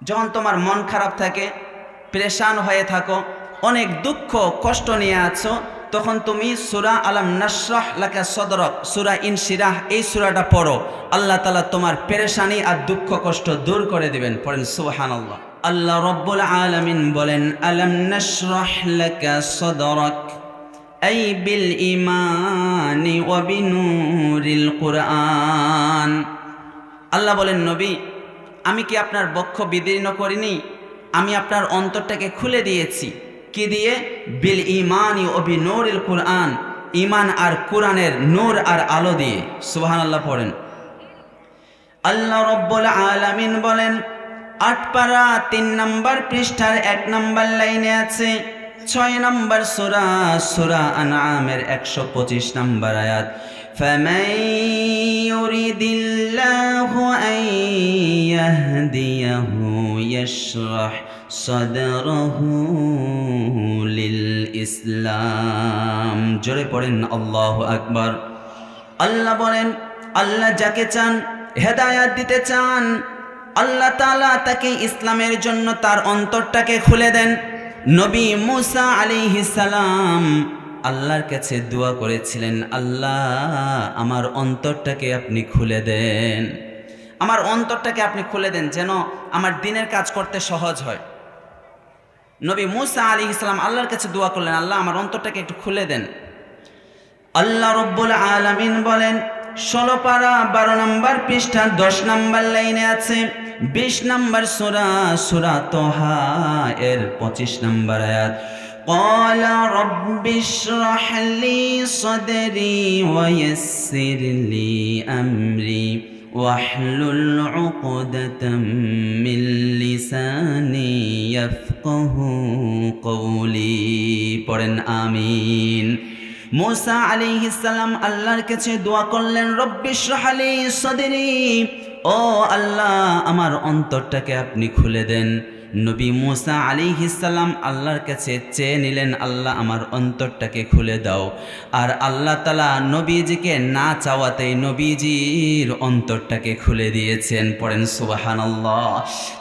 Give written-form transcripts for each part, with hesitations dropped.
যখন তোমার মন খারাপ থাকে, পেরেশান হয়ে থাকো, অনেক দুঃখ কষ্ট নিয়ে আছো, তখন তুমি সূরা আলাম নাশরাহ লাকা সদরক, সূরা ইনশিরাহ, এই সূরাটা পড়ো। আল্লাহ তাআলা তোমার পেরেশানি আর দুঃখ কষ্ট দূর করে দিবেন। পড়েন সুবহানাল্লাহ। আল্লাহ রব্বুল আলামিন বলেন, আলাম নাশরাহ লাকা সদরক আই বিল ঈমানি ওয়া বিনূরিল কুরআন। আল্লাহ বলেন, নবী, আমি কি আপনার বক্ষ বিদীর্ণ করিনি? আমি আপনার অন্তরটাকে খুলে দিয়েছি। কি দিয়ে? বিল ঈমানি ওয়া বিনূরিল কুরআন, ঈমান আর কুরআনের নূর আর আলো দিয়ে। সুবহানাল্লাহ পড়েন। আল্লাহ রব্বুল আলামিন বলেন, ৮ পারা ৩ নম্বর পৃষ্ঠার ১ নম্বর লাইনে আছে, ৬ নম্বর সূরা, সূরা আনআমের ১২৫ নম্বর আয়াত, فَمَن يُرِدِ اللَّهُ أَن يَهْدِيَهُ يَشْرَحْ صَدْرَهُ لِلْإِسْلَامِ। জোরে পড়েন আল্লাহু আকবার। আল্লাহ বলেন, আল্লাহ যাকে চান হেদায়াত দিতে চান, আল্লাহ তাআলা তাকে ইসলামের জন্য তার অন্তরটাকে খুলে দেন। নবী মুসা আলাইহিস সালাম আল্লাহর কাছে দোয়া করেছিলেন, আল্লাহ আমার অন্তরটাকে আপনি খুলে দেন, আমার অন্তরটাকে আপনি খুলে দেন, যেন আমার দিনের কাজ করতে সহজ হয়। নবী মুসা আলাইহিস সালাম আল্লাহর কাছে দোয়া করলেন, আল্লাহ আমার অন্তরটাকে একটু খুলে দেন। আল্লাহ রব্বুল আলামিন বলেন, ১৬ পারা ১২ নম্বর পৃষ্ঠা ১০ নম্বর লাইনে আছে, ২০ নম্বর সূরা, সূরা তাহা এর ২৫ নম্বর আয়াত, قال رب اشرح لي صدري ويسر لي أمري واحلل عقدة من لساني يفقه قولي। পড়েন আমিন। মুসা আলাইহিস সালাম আল্লাহর কাছে দোয়া করলেন, রব্বি ইশরাহ লি সাদরি, ও আল্লাহ আমার অন্তরটাকে আপনি খুলে দেন। নবী মুসা আলাইহিস সালাম আল্লাহর কাছে চেয়ে নিলেন, আল্লাহ আমার অন্তরটাকে খুলে দাও। আর আল্লাহ তাআলা নবীজিকে না চাওয়াতেই নবীজির অন্তরটাকে খুলে দিয়েছেন। পড়েন সুবহানাল্লাহ।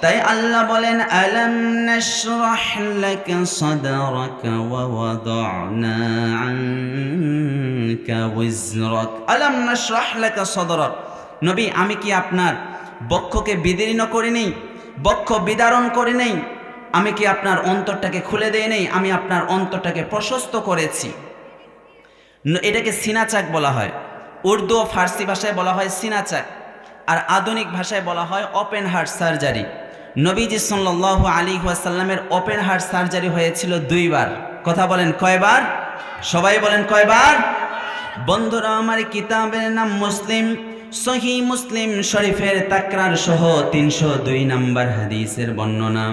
তাই আল্লাহ বলেন, আলাম নাশরাহ লাকা সাদরাকা ওয়া ওয়াদা'না আনকা ওয়িজরাক। আলাম নাশরাহ লাকা সাদরাক, নবী আমি কি আপনার বক্ষকে বিদীর্ণ করি নেই, বক্ষ বিদারণ করে নেই? আমি কি আপনার অন্তরটাকে খুলে দেই নেই? আমি আপনার অন্তরটাকে প্রশস্ত করেছি। এটাকে সিনাচাক বলা হয়। উর্দু ও ফার্সি ভাষায় বলা হয় সিনাচাক, আর আধুনিক ভাষায় বলা হয় ওপেন হার্ট সার্জারি। নবীজি সাল্লাল্লাহু আলাইহি ওয়াসাল্লামের ওপেন হার্ট সার্জারি হয়েছিল ২ বার। কথা বলেন কয়বার? সবাই বলেন কয়বার? বন্ধুরা আমার, কিতাবের নাম মুসলিম। সহিহ মুসলিম শরীফের তাকরার সহ ৩০২ নম্বর হাদিসের বর্ণনা।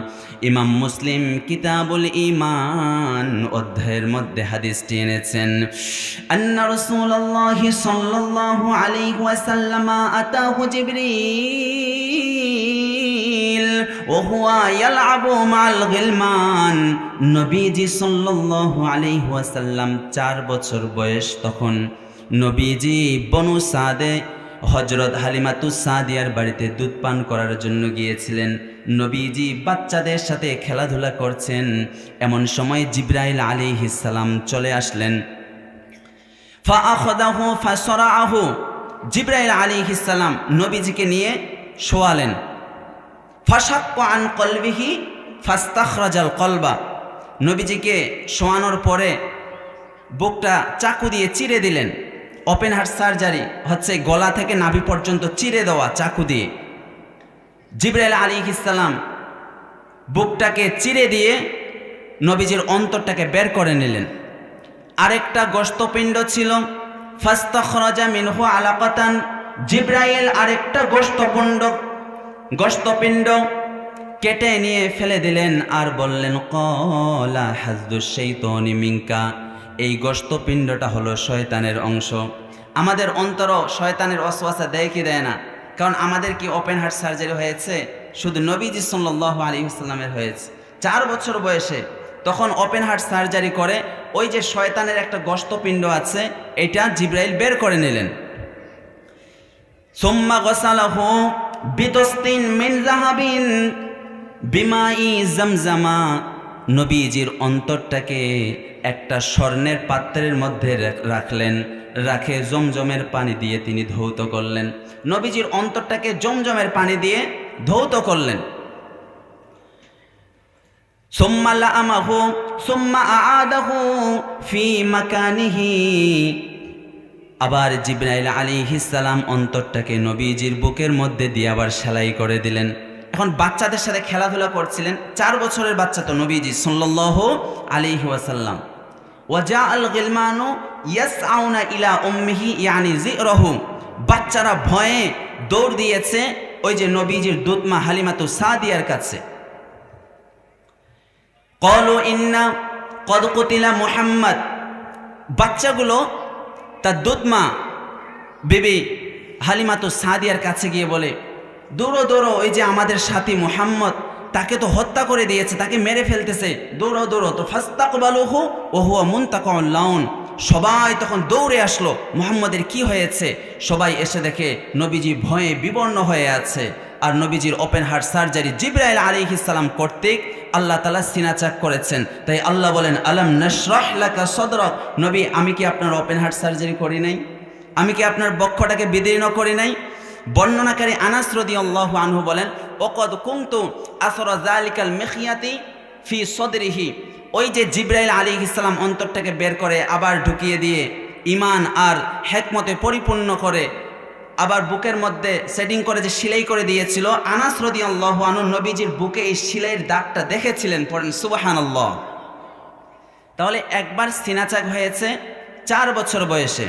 ইমাম মুসলিম কিতাবুল ঈমান অধ্যায়ের মধ্যে হাদিসটি এনেছেন, আন্না রাসূলুল্লাহ সাল্লাল্লাহু আলাইহি ওয়াসাল্লাম আতাহু জিবরিল ওয়া হুয়া ইয়ালআবু মা'আল গিলমান। নবীজি সাল্লাল্লাহু আলাইহি ওয়াসাল্লাম ৪ বছর বয়স তখন। নবীজি বনু সাদে হযরত হালিমাতুস সাদিয়ার বাড়িতে দুধ পান করার জন্য গিয়েছিলেন। নবীজি বাচ্চাদের সাথে খেলাধুলা করছেন, এমন সময় জিবরাইল আলাইহিস সালাম চলে আসলেন। ফাআখাযাহু ফাসরাআহু, জিবরাইল আলাইহিস সালাম নবীজিকে নিয়ে শোয়ালেন। ফাশাক্কা আন কলবিহি ফাস্তাখরাজাল কলবা, নবীজিকে শোয়ানোর পরে বুকটা চাকু দিয়ে চিরে দিলেন। ওপেন হার্ট সার্জারি হচ্ছে গলা থেকে নাভি পর্যন্ত চিরে দেওয়া চাকু দিয়ে। জিবরাইল আলাইহিস সালাম বুকটাকে চিরে দিয়ে নবীজির অন্তরটাকে বের করে নিলেন। আরেকটা গোশতপিণ্ড ছিল, ফাস্তাখরাজা মিনহু আলাকাতান, জিবরাইল আরেকটা গোশতপিণ্ড কেটে নিয়ে ফেলে দিলেন আর বললেন, ক্বালা হাযদুশ শাইতানি মিনকা, এই গোশতপিণ্ডটা হলো শয়তানের অংশ। আমাদের অন্তরও শয়তানের ওয়াসওয়াসা দেয় কি দেয় না? কারণ আমাদের কি ওপেন হার্ট সার্জারি হয়েছে? শুধু নবীজি সাল্লাল্লাহু আলাইহি ওয়াসাল্লামের হয়েছে ৪ বছর বয়সে। তখন ওপেন হার্ট সার্জারি করে ওই যে শয়তানের একটা গোশতপিণ্ড আছে, এটা জিবরাইল বের করে নিলেন। সুম্মা গাসালাহু বিতস্তিন মিন যাহাবিন, বিমাই জামজামা, নবীজির অন্তরটাকে একটা স্বর্ণের পাত্রের মধ্যে রাখলেন, রাখে জমজমের পানি দিয়ে তিনি ধৌত করলেন। নবীজির অন্তরটাকে জমজমের পানি দিয়ে ধৌত করলেন। সুম্মা লাআমাহু সুম্মা আআদাহু ফি মাকানিহি, আবার জিবরাইল আলাইহিস সালাম অন্তরটাকে নবীজির বুকের মধ্যে দিয়ে আবার সেলাই করে দিলেন। এখন বাচ্চাদের সাথে খেলাধুলা করছিলেন, 4 বছরের বাচ্চা তো নবীজি সাল্লাল্লাহু আলাইহি ওয়াসাল্লাম। ওয়াজাআল গিলমানু ইয়াসআউনা ইলা উম্মিহি ইয়ানি যিরহু, বাচ্চারা ভয়ে দৌড় দিয়েছে ওই যে নবীজির দুধমা হালিমাতু সাদিয়ার কাছে। ক্বালু ইন্না ক্বাদ কুতিলা মুহাম্মদ, বাচ্চাগুলো তার দুধমা বিবি হালিমাতু সাদিয়ার কাছে গিয়ে বলে, দৌড়ো দৌড়ো, ওই যে আমাদের সাথী মুহাম্মদ, তাকে তো হত্যা করে দিয়েছে, তাকে মেরে ফেলতেছে, দৌড়ো দৌড়ো। তো ফাস্তাকবালুহু ওয়া হুয়া মুনতাকাউল লাউন, সবাই তখন দৌড়ে আসলো, মুহাম্মদের কি হয়েছে? সবাই এসে দেখে নবীজি ভয়ে বিবর্ণ হয়ে আছে, আর নবীজির ওপেন হার্ট সার্জারি জিবরাইল আলাইহিস সালাম কর্তৃক আল্লাহ তাআলা সিনাচাক করেছেন। তাই আল্লাহ বলেন, আলাম নাশরাহ লাকা সদরাক, নবী আমি কি আপনার ওপেন হার্ট সার্জারি করি নাই? আমি কি আপনার বক্ষটাকে বিদীর্ণ করি নাই? বর্ণনাকারী আনাস রাদিয়াল্লাহু আনহু বলেন, ওয়াকাদ কুনতু আসরা যালিকাল মিখিয়াতি ফি সদরিহি, ওই যে জিবরাইল আলাইহিস সালাম অন্তরটাকে বের করে আবার ঢুকিয়ে দিয়ে ঈমান আর হিকমতে পরিপূর্ণ করে আবার বুকের মধ্যে সেটিং করে যে সেলাই করে দিয়েছিল, আনাস রাদিয়াল্লাহু আনহু নবীজির বুকে এই সেলাইয়ের দাগটা দেখেছিলেন। পড়েন সুবহানাল্লাহ। তাহলে একবার সিনাচাক হয়েছে 4 বছর বয়সে,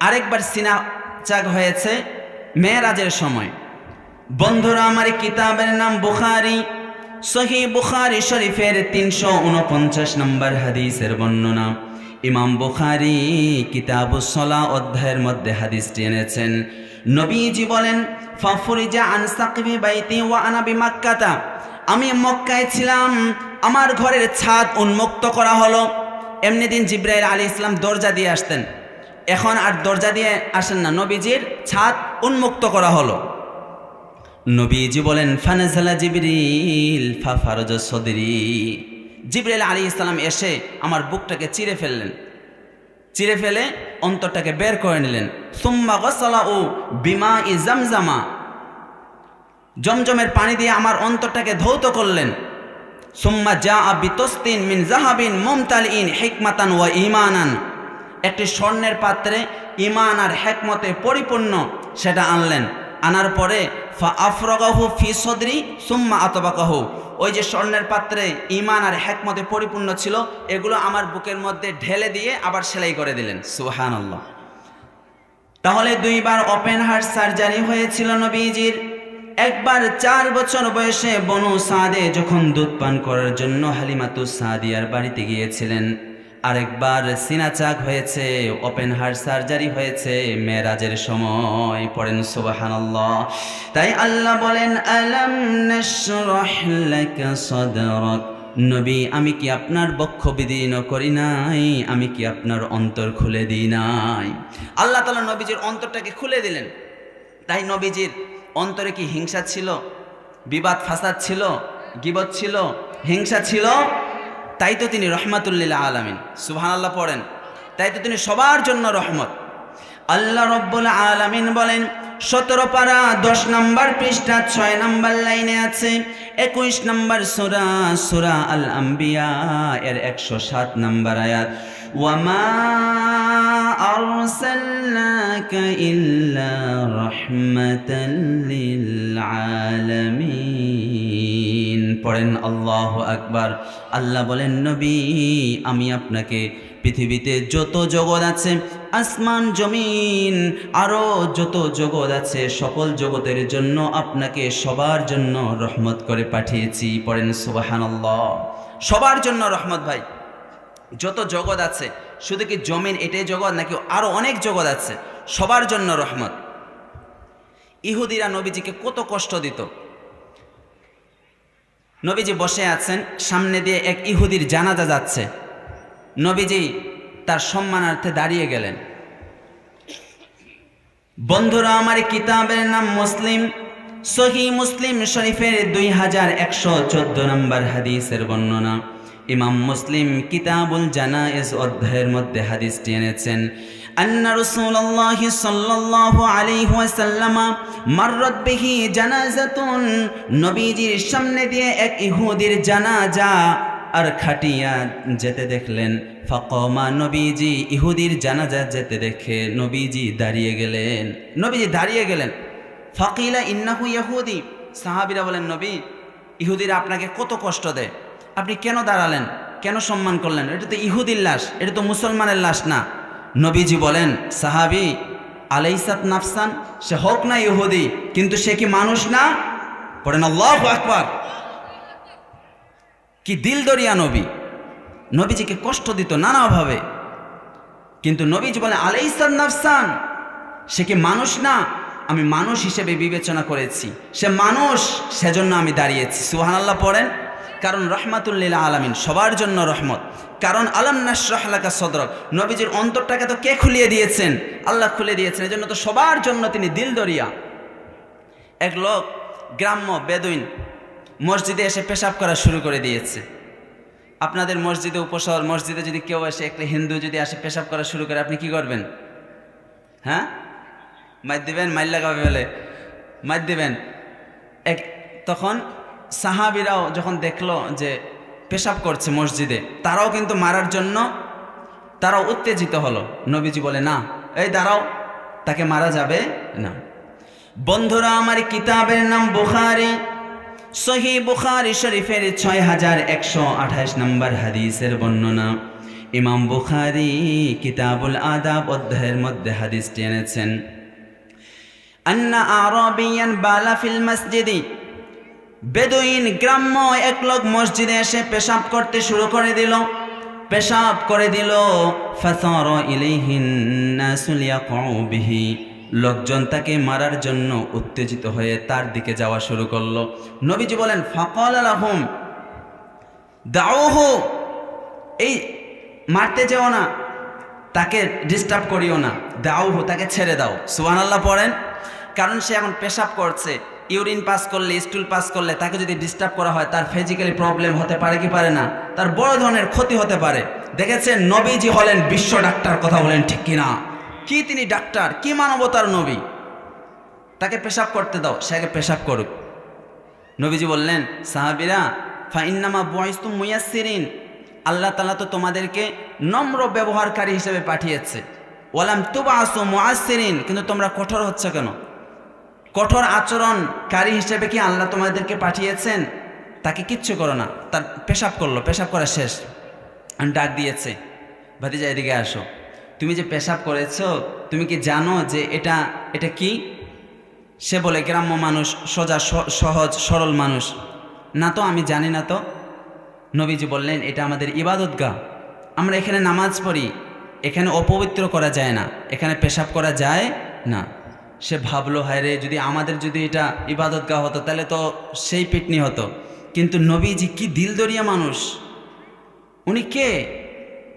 আরেকবার সিনাচাক হয়েছে মেরাজের সময়। বন্ধুরা, আমার কিতাবের নাম বুখারী, সহিহ বুখারী শরীফের 349 নম্বর হাদিসের বর্ণনা। ইমাম বুখারী কিতাবুস সালাহ অধ্যায়ের মধ্যে হাদিসটি এনেছেন। নবীজি বলেন, ফাফরিজা আন সাকফি বাইতি ওয়া আনা বিমাক্কাতা, আমি মক্কায় ছিলাম, আমার ঘরের ছাদ উন্মুক্ত করা হলো। এমনি দিন জিবরাইল আলাইহিস সালাম দরজা দিয়ে আসতেন, এখন আর দরজা দিয়ে আসেন না, নবীজির ছাদ উন্মুক্ত করা হলো। নবীজি বলেন, ফানাজালা জিবরিল ফাফারাজা সদরি, জিবরাইল আলাইহিস সালাম এসে আমার বুকটাকে চিরে ফেললেন, চিরে ফেলে অন্তরটাকে বের করে নিলেন। সুম্মা গাসালাউ বিমাই জামজামা, জমজমের পানি দিয়ে আমার অন্তরটাকে ধৌত করলেন। সুম্মা জাআ বিতস্তিন মিন যাহাবিন মুমতালিন হিকমাতান ওয়া ঈমানান, একটি স্বর্ণের পাত্রে ঈমান আর হিকমতে পরিপূর্ণ সেটা আনলেন। আনার পরে ফা আফরাগাহু ফি সদরি সুম্মা আতবাকাহু, ওই যে স্বর্ণের পাত্রে ঈমান আর হিকমতে পরিপূর্ণ ছিল, এগুলো আমার বুকের মধ্যে ঢেলে দিয়ে আবার সেলাই করে দিলেন। সুবহানাল্লাহ। তাহলে 2 বার ওপেন হার্ট সার্জারি হয়েছিল নবীজির। একবার 4 বছর বয়সে বনু সাদে যখন দুধ পান করার জন্য হালিমাতু সাদিয়ার বাড়িতে গিয়েছিলেন। আরেকবার সিনাচাক হয়েছে, ওপেন হার্ট সার্জারি হয়েছে মেরাজের সময়। পড়েন সুবহানাল্লাহ। তাই আল্লাহ বলেন, আলাম নাশরাহ লাকা সাদরাক, নবী আমি কি আপনার বক্ষ বিদীর্ণ করি নাই? আমি কি আপনার অন্তর খুলে দিই নাই? আল্লাহ তাআলা নবীজির অন্তরটাকে খুলে দিলেন। তাই নবীজির অন্তরে কি হিংসা ছিল, বিবাদ ফাসাদ ছিল, গীবত ছিল, হিংসা ছিল? তাই তো তিনি রহমাতুল লিল আলামিন। সুবহানাল্লাহ পড়েন। তাই তো তিনি সবার জন্য রহমত। আল্লাহ রব্বুল আলামিন বলেন, 17 পারা 10 নম্বর পৃষ্ঠা 6 নম্বর লাইনে আছে 21 নম্বর সূরা, সূরা আল আম্বিয়া এর 107 নম্বর আয়াত, ওয়ামা আরসালনাকা ইল্লা রাহমাতাল লিল আলামিন। পড়েন আল্লাহু আকবার। আল্লাহ বলেন, নবী আমি আপনাকে পৃথিবীতে যত জগৎ আছে, আসমান জমিন আরো যত জগৎ আছে, সকল জগতের জন্য আপনাকে সবার জন্য রহমত করে পাঠিয়েছি। পড়েন সুবহানাল্লাহ। সবার জন্য রহমত ভাই। যত জগৎ আছে, শুধু কি জমিন এটাই জগৎ নাকি আরো অনেক জগৎ আছে? সবার জন্য রহমত। ইহুদিরা নবীজিকে কত কষ্ট দিত। নবীজি বসে আছেন, সামনে দিয়ে এক ইহুদির জানাজা যাচ্ছে, নবীজি তার সম্মানার্থে দাঁড়িয়ে গেলেন। বন্ধুরা, আমার কিতাবের নাম মুসলিম, সহিহ মুসলিম শরীফের 2114 নম্বর হাদিসের বর্ণনা। ইমাম মুসলিম কিতাবুল জানায়েজ অধ্যায়ের মধ্যে হাদিসটি এনেছেন। আন্না রাসূলুল্লাহ সাল্লাল্লাহু আলাইহি ওয়াসাল্লাম মাররাত বিহি জানাজাতুন, নবীজির সামনে দিয়ে এক ইহুদির জানাজা আর খাটিয়া যেতে দেখলেন। ফাকামা, নবীজি ইহুদির জানাজা যেতে দেখে নবীজি দাঁড়িয়ে গেলেন। ফাকিলা ইন্নাহু ইহুদি, সাহাবীরা বলেন নবী, ইহুদিরা আপনাকে কত কষ্ট দেয়, আপনি কেন দাঁড়ালেন, কেন সম্মান করলেন? এটা তো ইহুদির লাশ, এটা তো মুসলমানের লাশ না। নবীজি বলেন, সাহাবী, আলাইসাত নাফসান, সে হোক না ইহুদি, কিন্তু সে কি মানুষ না? পড়েন আল্লাহু আকবার। কি দিল দরিয়া নবী, নবীজিকে কষ্ট দিত নানাভাবে, কিন্তু নবীজি বলেন আলাইসাত নাফসান, সে কি মানুষ না? আমি মানুষ হিসেবে বিবেচনা করেছি, সে মানুষ, সেজন্য আমি দাঁড়িয়েছি। সুবহানাল্লাহ পড়েন। কারণ রহমাতুল লিল আলামিন, সবার জন্য রহমত। কারণ আলাম নাশরাহ লাকা সদরক, নবীজির অন্তরটাকে তো কে খুলিয়ে দিয়েছেন? আল্লাহ খুলে দিয়েছেন, এজন্য তো সবার জন্য তিনি দিল দরিয়া। এক লোক গ্রাম্য বেদুইন মসজিদে এসে পেশাব করা শুরু করে দিয়েছে। আপনাদের মসজিদে, উপশহর মসজিদে যদি কেউ এসে, একটা হিন্দু যদি আসে পেশাব করা শুরু করে, আপনি কি করবেন? হ্যাঁ, মাইর দিবেন? মাইর লাগাবে বলে মাইর দিবেন। তখন সাহাবীরাও যখন দেখলো যে পেশাব করছে মসজিদে, তারাও কিন্তু মারার জন্য তারাও উত্তেজিত হলো। নবীজি বলে, না, এই দাঁড়াও, তাকে মারা যাবে না। বন্ধুরা আমার, কিতাবের নাম বুখারী। সহিহ বুখারী শরীফের 6128 নম্বর হাদিসের বর্ণনা। ইমাম বুখারী কিতাবুল আদাব অধ্যায়ের মধ্যে হাদিসটি এনেছেন। আন্না আরাবিয়ান বালা ফিল মসজিদি, বেদুইন গ্রাম্য এক লোক মসজিদে এসে পেশাব করতে শুরু করে দিল। ফাসারা ইলাইহিন নাসু লিয়াকউ বিহি, লোকজন তাকে মারার জন্য উত্তেজিত হয়ে তার দিকে যাওয়া শুরু করলো। নবীজি বলেন, ফাকালা লাহুম দাউহু, এই মারতে যেও না, তাকে ডিস্টার্ব করিও না, দাউহু, তাকে ছেড়ে দাও। সুবহানাল্লাহ পড়েন। কারণ সে এখন পেশাব করছে, ইউরিন পাস করলে, স্টুল পাস করলে তাকে যদি ডিস্টার্ব করা হয়, তার ফিজিক্যালি প্রবলেম হতে পারে কি পারে না? তার বড় ধরনের ক্ষতি হতে পারে। দেখেছেন, নবীজি হলেন বিশ্ব ডাক্তার, কথা বলেন ঠিক কিনা? কি তিনি ডাক্তার, কি মানবতার নবী! তাকে পেশাব করতে দাও, সে আগে পেশাব করুক। নবীজি বললেন, সাহাবীরা, ফাইন্নামা বুইসতুম মুয়াসসিরিন, আল্লাহ তাআলা তো তোমাদেরকে নম্র ব্যবহারকারী হিসেবে পাঠিয়েছে। ওয়ালাম তুবআসু মুআসসিরিন, কিন্তু তোমরা কঠোর হচ্ছ কেন? কঠোর আচরণকারী হিসেবে কি আল্লাহ তোমাদেরকে পাঠিয়েছেন? তাকে কিচ্ছু করো না। তার পেশাব করলো, পেশাব করা শেষ, ডাক দিয়েছে, ভাতিজা এদিকে আসো, তুমি যে পেশাব করেছো, তুমি কি জানো যে এটা কি? সে বলে, গ্রাম্য মানুষ, সোজা সহজ সরল মানুষ, না তো, আমি জানি না তো। নবীজি বললেন, এটা আমাদের ইবাদতগাহ, আমরা এখানে নামাজ পড়ি, এখানে অপবিত্র করা যায় না, এখানে পেশাব করা যায় না। সে ভাবলো, হায় রে, যদি এটা ইবাদতগাহ হতো তাহলে তো সেই পিটনি হতো। কিন্তু নবীজি কি দিলদরিয়া মানুষ! উনি কে?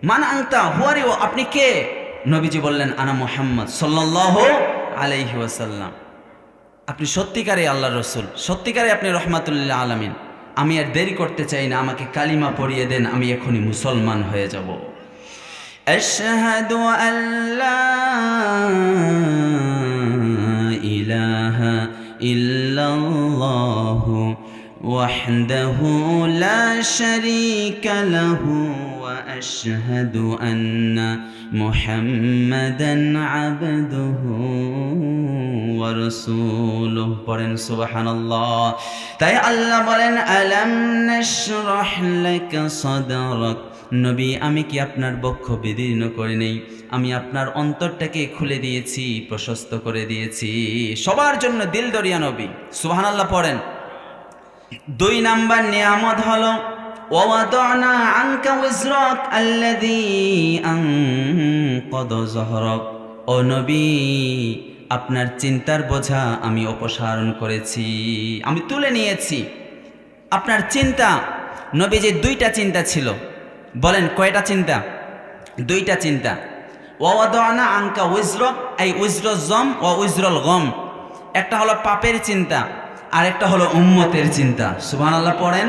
মান আনতা, হুয়ারি, আপনি কে? নবীজি বললেন, আনা মুহাম্মদ সাল্লাল্লাহু আলাইহি ওয়াসাল্লাম, আপনি সত্যিকারে আল্লাহর রাসূল, সত্যিকারে আপনি রাহমাতুল লিল আলামিন। আমি আর দেরি করতে চাই না, আমাকে কালিমা পড়িয়ে দেন, আমি এখনই মুসলমান হয়ে যাব। আশহাদু আল্লা ইলাহা ইল্লাল্লাহু ওয়াহদাহু লা শারীকা লাহু ওয়া আশহাদু আন্না মুহাম্মাদান আবদুহু ওয়া রাসূলুহু। পড়েন সুবহানাল্লাহ। তাই আল্লাহ বলেন, আলাম নাশরাহ লাকা সাদরাক, নবী, আমি কি আপনার বক্ষ বিদীর্ণ করে নেই? আমি আপনার অন্তরটাকে খুলে দিয়েছি, প্রশস্ত করে দিয়েছি। সবার জন্য দিল দরিয়া নবী। সুবহানাল্লাহ পড়েন। 2 নাম্বার নিয়ামত হলো, ওয়াদানা আনকা ওয়িজরাক আল্লাযী আনকাযা যহরাক, ও নবী, আপনার চিন্তার বোঝা আমি অপসারণ করেছি, আমি তুলে নিয়েছি। আপনার চিন্তা, নবীজির 2টা চিন্তা ছিল। বলেন কয়টা চিন্তা? 2টা চিন্তা। ওয়াদানা আনকা ওয়িজরাক, এই ওয়িজরুল জম ওয়া ওয়িজরুল গম। একটা হলো পাপের চিন্তা, আরেকটা হলো উম্মতের চিন্তা। সুবহানাল্লাহ পড়েন।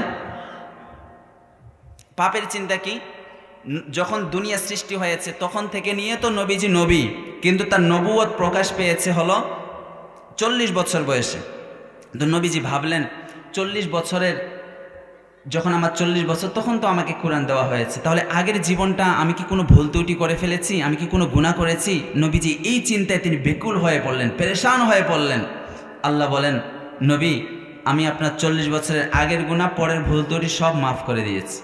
পাপের চিন্তা কি? যখন দুনিয়া সৃষ্টি হয়েছে তখন থেকে নিয়ে তো নবীজি নবী, কিন্তু তার নবুয়ত প্রকাশ পেয়েছে হলো 40 বছর বয়সে। তো নবীজি ভাবলেন 40 বছরের, যখন আমার 40 বছর তখন তো আমাকে কোরআন দেওয়া হয়েছে, তাহলে আগের জীবনটা আমি কি কোনো ভুল ত্রুটি করে ফেলেছি, আমি কি কোনো গুনাহ করেছি? নবীজি এই চিন্তায় তিনি বেকুল হয়ে পড়লেন, পেরেশান হয়ে পড়লেন। আল্লাহ বলেন, নবী আমি আপনার 40 বছরের আগের গুনাহ পরের ভুল ত্রুটি সব মাফ করে দিয়েছি।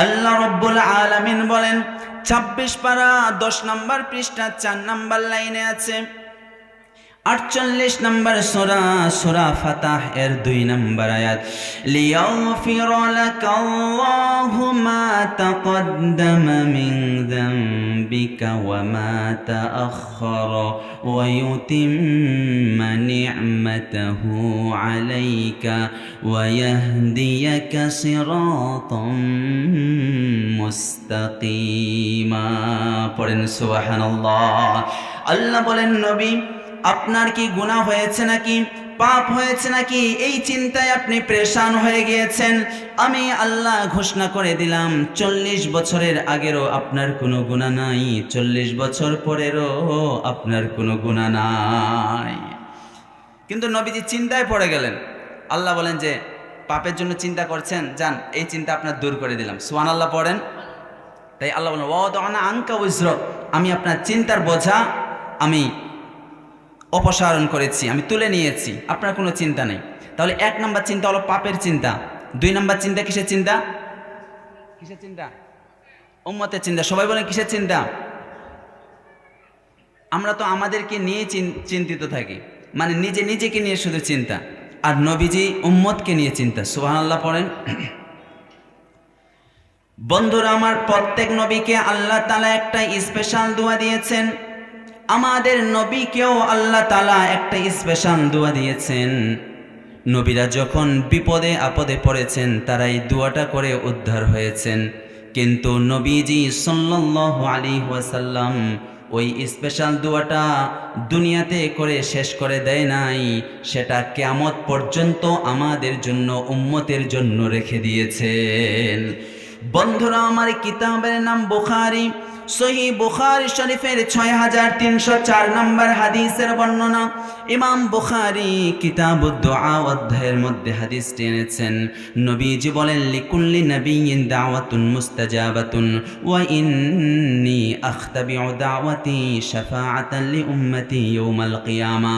আল্লাহ রব্বুল আলামিন বলেন 26 পারা 10 নম্বর পৃষ্ঠা 4 নম্বর লাইনে আছে, 48 নম্বর সূরা, সূরা ফাতাহ এর 2 নম্বর আয়াত, লিয়াগফির লাকাল্লাহু মা তাকদ্দামা মিন যামবিকা ওয়া মা তাআখারা ওয়া ইউতিম্মা নি'মাতাহু আলাইকা ওয়া ইয়াহদিয়াকা সিরাতাম মুস্তাকিমা। পড়েন সুবহানাল্লাহ। আল্লাহ বলেন, নবী আপনার কি গুনাহ হয়েছে নাকি, পাপ হয়েছে নাকি, এই চিন্তায় আপনি পেরেশান হয়ে গিয়েছেন? আমি আল্লাহ ঘোষণা করে দিলাম 40 বছরের আগেরও আপনার কোনো গুনাহ নাই, 40 বছর পরেরও আপনার কোনো গুনাহ নাই। কিন্তু নবীজি চিন্তায় পড়ে গেলেন। আল্লাহ বলেন যে পাপের জন্য চিন্তা করছেন, যান এই চিন্তা আপনার দূর করে দিলাম। সুবহানাল্লাহ পড়েন। তাই আল্লাহ বলেন, ওয়াদানা আনকা উজরক, আমি আপনার চিন্তার বোঝা আমি অপসারণ করেছি, আমি তুলে নিয়েছি, আপনার কোনো চিন্তা নেই। তাহলে 1 নম্বর চিন্তা হলো পাপের চিন্তা। 2 নম্বর চিন্তা কিসের চিন্তা? কিসের চিন্তা? উম্মতের চিন্তা। সবাই বলেন কিসের চিন্তা? আমরা তো আমাদেরকে নিয়ে চিন্তিত থাকি, মানে নিজেকে নিয়ে শুধু চিন্তা, আর নবীজি উম্মতকে নিয়ে চিন্তা। সুবহানাল্লাহ পড়েন। বন্ধুরা আমার, প্রত্যেক নবীকে আল্লাহ তাআলা একটা স্পেশাল দোয়া দিয়েছেন। আমাদের নবীকেও আল্লাহ তাআলা একটা স্পেশাল দোয়া দিয়েছেন। নবীরা যখন বিপদে আপদে পড়েছেন তারা এই দোয়াটা করে উদ্ধার হয়েছেন। কিন্তু নবীজি সাল্লাল্লাহু আলাইহি ওয়াসাল্লাম ওই স্পেশাল দোয়াটা দুনিয়াতে করে শেষ করে দেয় নাই, সেটা কিয়ামত পর্যন্ত আমাদের জন্য, উম্মতের জন্য রেখে দিয়েছেন। বন্ধুরা আমার, কিতাবের নাম বুখারী। সহিহ বুখারী শরীফের 6304 নম্বর হাদিসের বর্ণনা। ইমাম বুখারী কিতাবুদ দুআ অধ্যায়ের মধ্যে হাদিসটি এনেছেন। নবীজি বলেন, লিকুল্লি নাবিয়্যিন দাওয়াতুন মুস্তাজাবাতুন ওয়া ইন্নী আখতাবিউ দাওয়াতি শাফাআতান লি উম্মতি ইয়াউমাল কিয়ামা।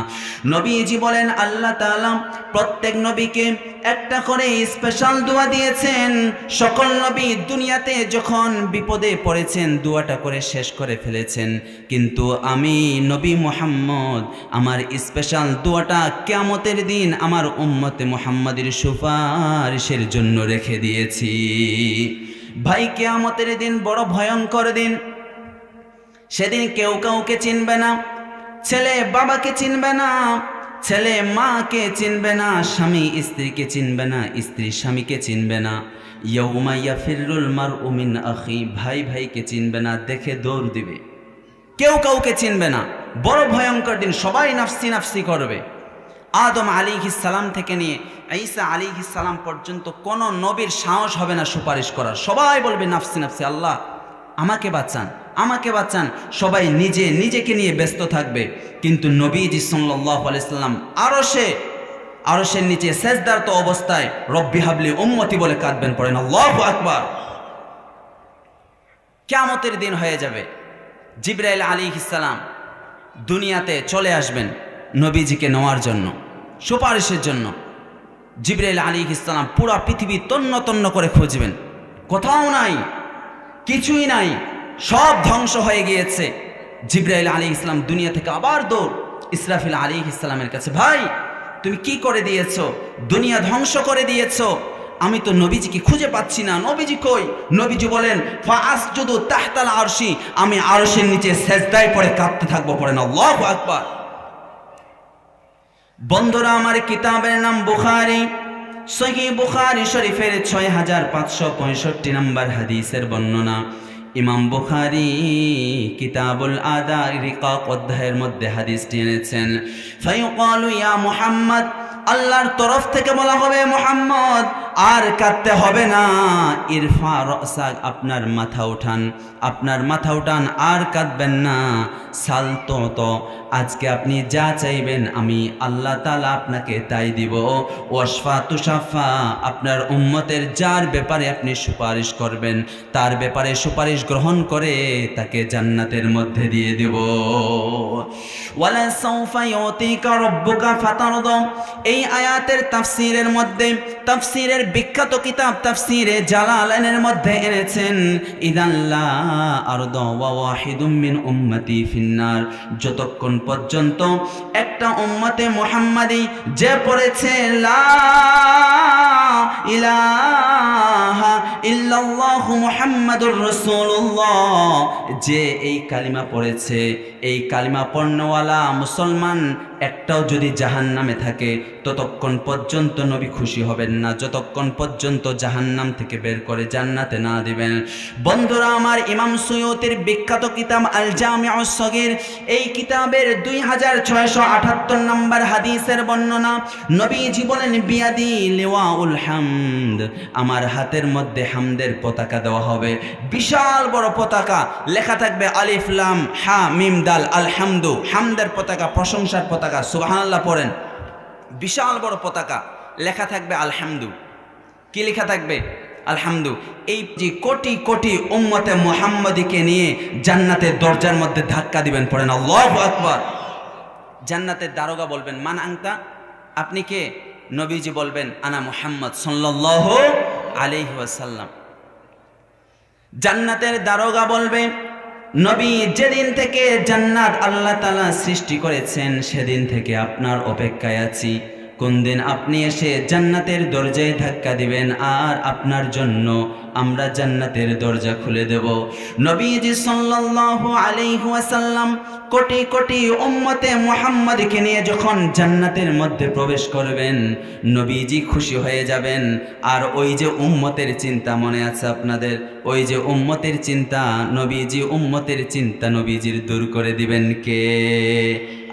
নবীজি বলেন, আল্লাহ তাআলা প্রত্যেক নবীকে একটা করে স্পেশাল দোয়া দিয়েছেন। সকল নবী দুনিয়াতে যখন বিপদে পড়েছেন দোয়াটা করে শেষ করে ফেলেছেন, কিন্তু আমি নবী মুহাম্মদ আমার স্পেশাল দোয়াটা কিয়ামতের দিন আমার উম্মতে মুহাম্মাদের সুপারিশের জন্য রেখে দিয়েছি। ভাই, কিয়ামতের দিন বড় ভয়ঙ্কর দিন। সেদিন কেউ কাউকে চিনবে না, ছেলে বাবাকে চিনবে না, ছেলে মাকে চিনবে না, স্বামী স্ত্রীকে চিনবে না, স্ত্রী স্বামীকে চিনবে না। ইয়াউমা ইয়াফিরুল মারউ মিন আখি, ভাই ভাইকে চিনবে না, দেখে দৌড় দিবে, কেউ কাউকে চিনবে না। বড় ভয়ঙ্কর দিন, সবাই নাফসি নাফসি করবে। আদম আলাইহিস সালাম থেকে নিয়ে ঈসা আলাইহিস সালাম পর্যন্ত কোনো নবীর সাহস হবে না সুপারিশ করার। সবাই বলবে নাফসি নাফসি, আল্লাহ আমাকে বাঁচান, আমাকে বাঁচান। সবাই নিজেকে নিয়ে ব্যস্ত থাকবে। কিন্তু নবীজি সাল্লাল্লাহু আলাইহি সাল্লাম আরশের নিচে সেজদারত অবস্থায় রব্বি হাবলি উম্মতি বলে কাঁদবেন। পড়েন আল্লাহু আকবার। কিয়ামতের দিন হয়ে যাবে। জিবরাইল আলাইহিস সালাম দুনিয়াতে চলে আসবেন নবীজিকে নেওয়ার জন্য, সুপারিশের জন্য। জিবরাইল আলাইহিস সালাম পুরো পৃথিবী তন্ন তন্ন করে খুঁজবেন, কোথাও নাই, কিছুই নাই, সব ধ্বংস হয়ে গিয়েছে। জিবরাইল আলাইহিস সালাম দুনিয়া থেকে আবার দৌড় ইসরাফিল আলাইহিস সালামের কাছে, ভাই তুমি কি করে দিয়েছো, দুনিয়া ধ্বংস করে দিয়েছো, আমি তো নবীজিকে খুঁজে পাচ্ছি না, নবীজি কই? নবীজি বলেন, ফাআসজুদু তাহতাল আরশি, আমি আরশের নিচে সেজদায় পড়ে কাঁদতে থাকবো। পড়েন আল্লাহু আকবার। বন্ধুরা আমার, কিতাবের নাম বুখারী। সহিহ বুখারী শরীফের 6565 নম্বর হাদিসের বর্ণনা। ইমাম বুখারী কিতাবুল আদা রিকাক অধ্যায়ের মধ্যে হাদিসটি এনেছেন। ফায়ুকালু ইয়া মুহাম্মদ আল্লাহর তরফ থেকে বলা হবে মুহাম্মদ আর কাঁদতে হবে না, ইরফা রাসাক, আপনার মাথা উঠান, আপনার মাথা উঠান, আর কাঁদবেন না। সাল তো আজকে আপনি যা চাইবেন আমি আল্লাহ তাআলা আপনাকে তাই দিব। ওয়াশফা তুশাফা, আপনার উম্মতের যার ব্যাপারে আপনি সুপারিশ করবেন তার ব্যাপারে সুপারিশ গ্রহণ করে তাকে জান্নাতের মধ্যে দিয়ে দেব। ওয়ালা সাউফা ইউতিকা রাব্বুকা ফাতারদা, এই আয়াতের তাফসীরের মধ্যে, তাফসীরের বিখ্যাত কিতাব তাফসীরে জালালাইনের মধ্যে এনেছেন ইদাল্লা আরদা ওয়া ওয়াহিদুম মিন উম্মতি ফিন্নার, যতক্ষণ পর্যন্ত একটা উম্মতে মুহাম্মাদি যে পড়েছে লা ইলাহা ইল্লাল্লাহু মুহাম্মাদুর রাসূলুল্লাহ, যে এই কালিমা পড়েছে, এই কালিমা পড়নেওয়ালা মুসলমান একটাও যদি জাহান্নামে থাকে ততক্ষণ পর্যন্ত নবী খুশি হবেন না, যতক্ষণ পর্যন্ত জাহান্নাম থেকে বের করে জান্নাতে না দিবেন। বন্ধুরা আমার, ইমাম সুয়ুতির বিখ্যাত কিতাব আল জামিউস সগীর, এই কিতাবের 2678 নম্বর হাদিসের বর্ণনা, নবীজি বলেন বিয়াদি লিওয়াউল হামদ, আমার হাতের মধ্যে হামদের পতাকা দেওয়া হবে, বিশাল বড় পতাকা, লেখা থাকবে আলিফ লাম হা মিম দাল আলহামদু, হামদের পতাকা, প্রশংসার পতাকা, সুবহানাল্লাহ পড়েন, বিশাল বড় পতাকা, লেখা থাকবে আলহামদু। কি লেখা থাকবে? আলহামদু। এই যে কোটি কোটি উম্মতে মুহাম্মাদিকে নিয়ে জান্নাতের দরজার মধ্যে ধাক্কা দিবেন, পড়েন আল্লাহু আকবার। জান্নাতের দারোগা বলবেন মান আনতা, আপনি কে? নবীজি বলবেন আনা মুহাম্মদ সাল্লাল্লাহু আলাইহি ওয়াসাল্লাম। জান্নাতের দারোগা বলবে নবী, যেদিন থেকে জান্নাত আল্লাহ তাআলা সৃষ্টি করেছেন সেদিন থেকে আপনার অপেক্ষায় আছি, কোন দিন আপনি এসে জান্নাতের দরজায় ধাক্কা দিবেন আর আপনার জন্য আমরা জান্নাতের দরজা খুলে দেব। নবীজি সাল্লাল্লাহু আলাইহি ওয়াসাল্লাম কোটি কোটি উম্মতে মুহাম্মাদকে নিয়ে যখন জান্নাতের মধ্যে প্রবেশ করবেন নবীজি খুশি হয়ে যাবেন। আর ওই যে উম্মতের চিন্তা মনে আছে আপনাদের, ওই যে উম্মতের চিন্তা, নবীজি উম্মতের চিন্তা নবীজির দূর করে দিবেন কে?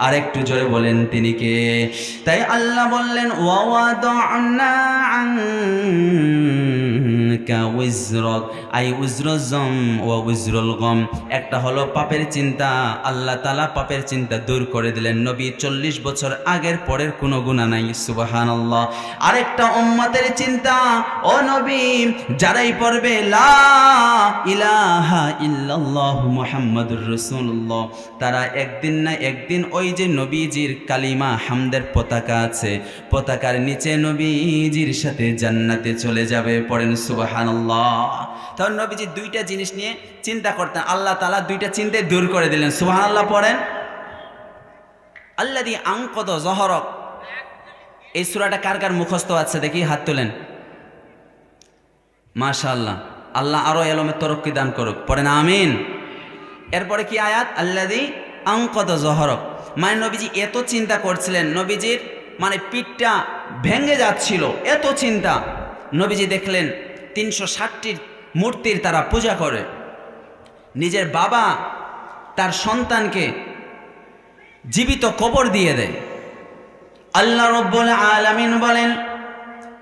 আর একটু জোরে বলেন তিনি কে? তাই আল্লাহ বললেন ওয়াওয়াদা'না আনকা উযরাক, আই উযরাম ওয়া উযরুল গম, একটা হলো পাপের চিন্তা, আল্লাহ তাআলা পাপের চিন্তা দূর করে দিলেন। নবী 40 বছর আগের পরের কোনো গুনাহ নাই, সুবহানাল্লাহ। আরেকটা উম্মতের চিন্তা, ও নবী যারাই পড়বে লা ইলাহা ইল্লাল্লাহু মুহাম্মাদুর রাসূলুল্লাহ, তারা একদিন না একদিন ওই যে নবীজির কালিমা হামদের পতাকা আছে, পতাকার নিচে নবীজির সাথে জান্নাতে চলে যাবে, পড়েন সুবহানাল্লাহ। তখন নবীজি দুইটা জিনিস নিয়ে চিন্তা করতেন, আল্লাহ তাআলা দুইটা চিন্তায় দূর করে দিলেন, সুবহানাল্লাহ পড়েন। আল্লাযী আনকাযা যহরাক, এই সূরাটা কার কার মুখস্থ আছে দেখি হাত তোলেন। মাশাআল্লাহ, আল্লাহ আরো এলমে তরক্কি দান করুক, পড়েন আমিন। এরপরে কি আয়াত? আল্লাযী আনকাযা যহরাক, মানে নবীজি এত চিন্তা করছিলেন, নবীজির মানে পিঠটা ভেঙে যাচ্ছিল, এত চিন্তা। নবীজি দেখলেন 360টির মূর্তির তারা পূজা করে, নিজের বাবা তার সন্তানকে জীবিত কবর দিয়ে দেয়। আল্লাহ রাব্বুল আলামিন বলেন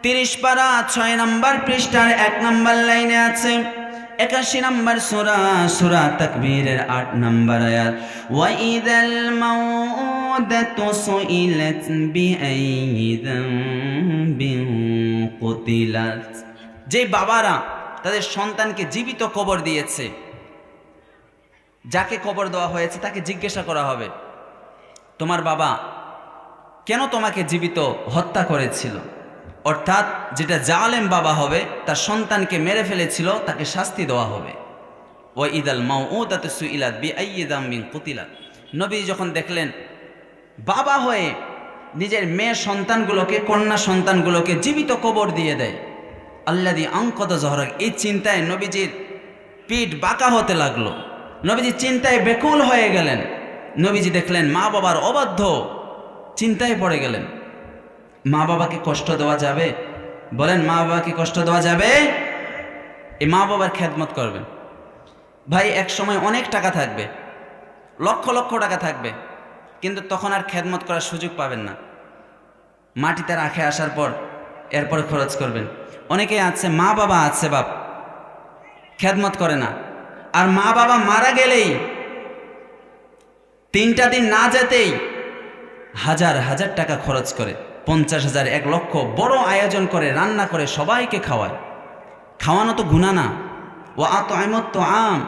30 পারা 6 নম্বর পৃষ্ঠার 1 নম্বর লাইনে আছে, 81 নম্বর সূরা, সূরা তাকবীরের 8 নম্বর আয়াত, ওয়া ইযাল মাউদাতু সুইলাত বিআইয়ি যামবিন কুতিলাত, যে বাবারা তাদের সন্তানকে জীবিত কবর দিয়েছে, যাকে কবর দেওয়া হয়েছে তাকে জিজ্ঞাসা করা হবে তোমার বাবা কেন তোমাকে জীবিত হত্যা করেছিল, অর্থাৎ যেটা জালেম বাবা হবে তার সন্তানকে মেরে ফেলেছিল তাকে শাস্তি দেওয়া হবে। ওয়া ইদাল মাউউদাতু সুইলাত বিআইয়ি যামবিন কুতিলাত, নবী যখন দেখলেন বাবা হয়ে নিজের মেয়ে সন্তানগুলোকে, কন্যা সন্তানগুলোকে জীবিত কবর দিয়ে দেয়, আল্লাযী আনকাযা যহরাক, এই চিন্তায় নবীজির পিঠ বাঁকা হতে লাগলো, নবীজি চিন্তায় বেকুল হয়ে গেলেন। নবীজি দেখলেন মা বাবার অবাধ্য, চিন্তায় পড়ে গেলেন। মা বাবাকে কষ্ট দেওয়া যাবে? বলেন মা বাবাকে কষ্ট দেওয়া যাবে? এই মা বাবার খেদমত করবেন। ভাই এক সময় অনেক টাকা থাকবে, লক্ষ লক্ষ টাকা থাকবে, কিন্তু তখন আর খেদমত করার সুযোগ পাবেন না। মাটিতে রাখে আসার পর এরপরে খরচ করবেন। অনেকে আছে মা বাবা আছে বাপ খেদমত করে না, আর মা বাবা মারা গেলেই 3টা দিন না যেতেই হাজার হাজার টাকা খরচ করে, 50,000 1 লক্ষ বড় আয়োজন করে, রান্না করে সবাইকে খাওয়ায়। খাওয়ানো তো গুনাহ না, ও আত'আমুত তুআম,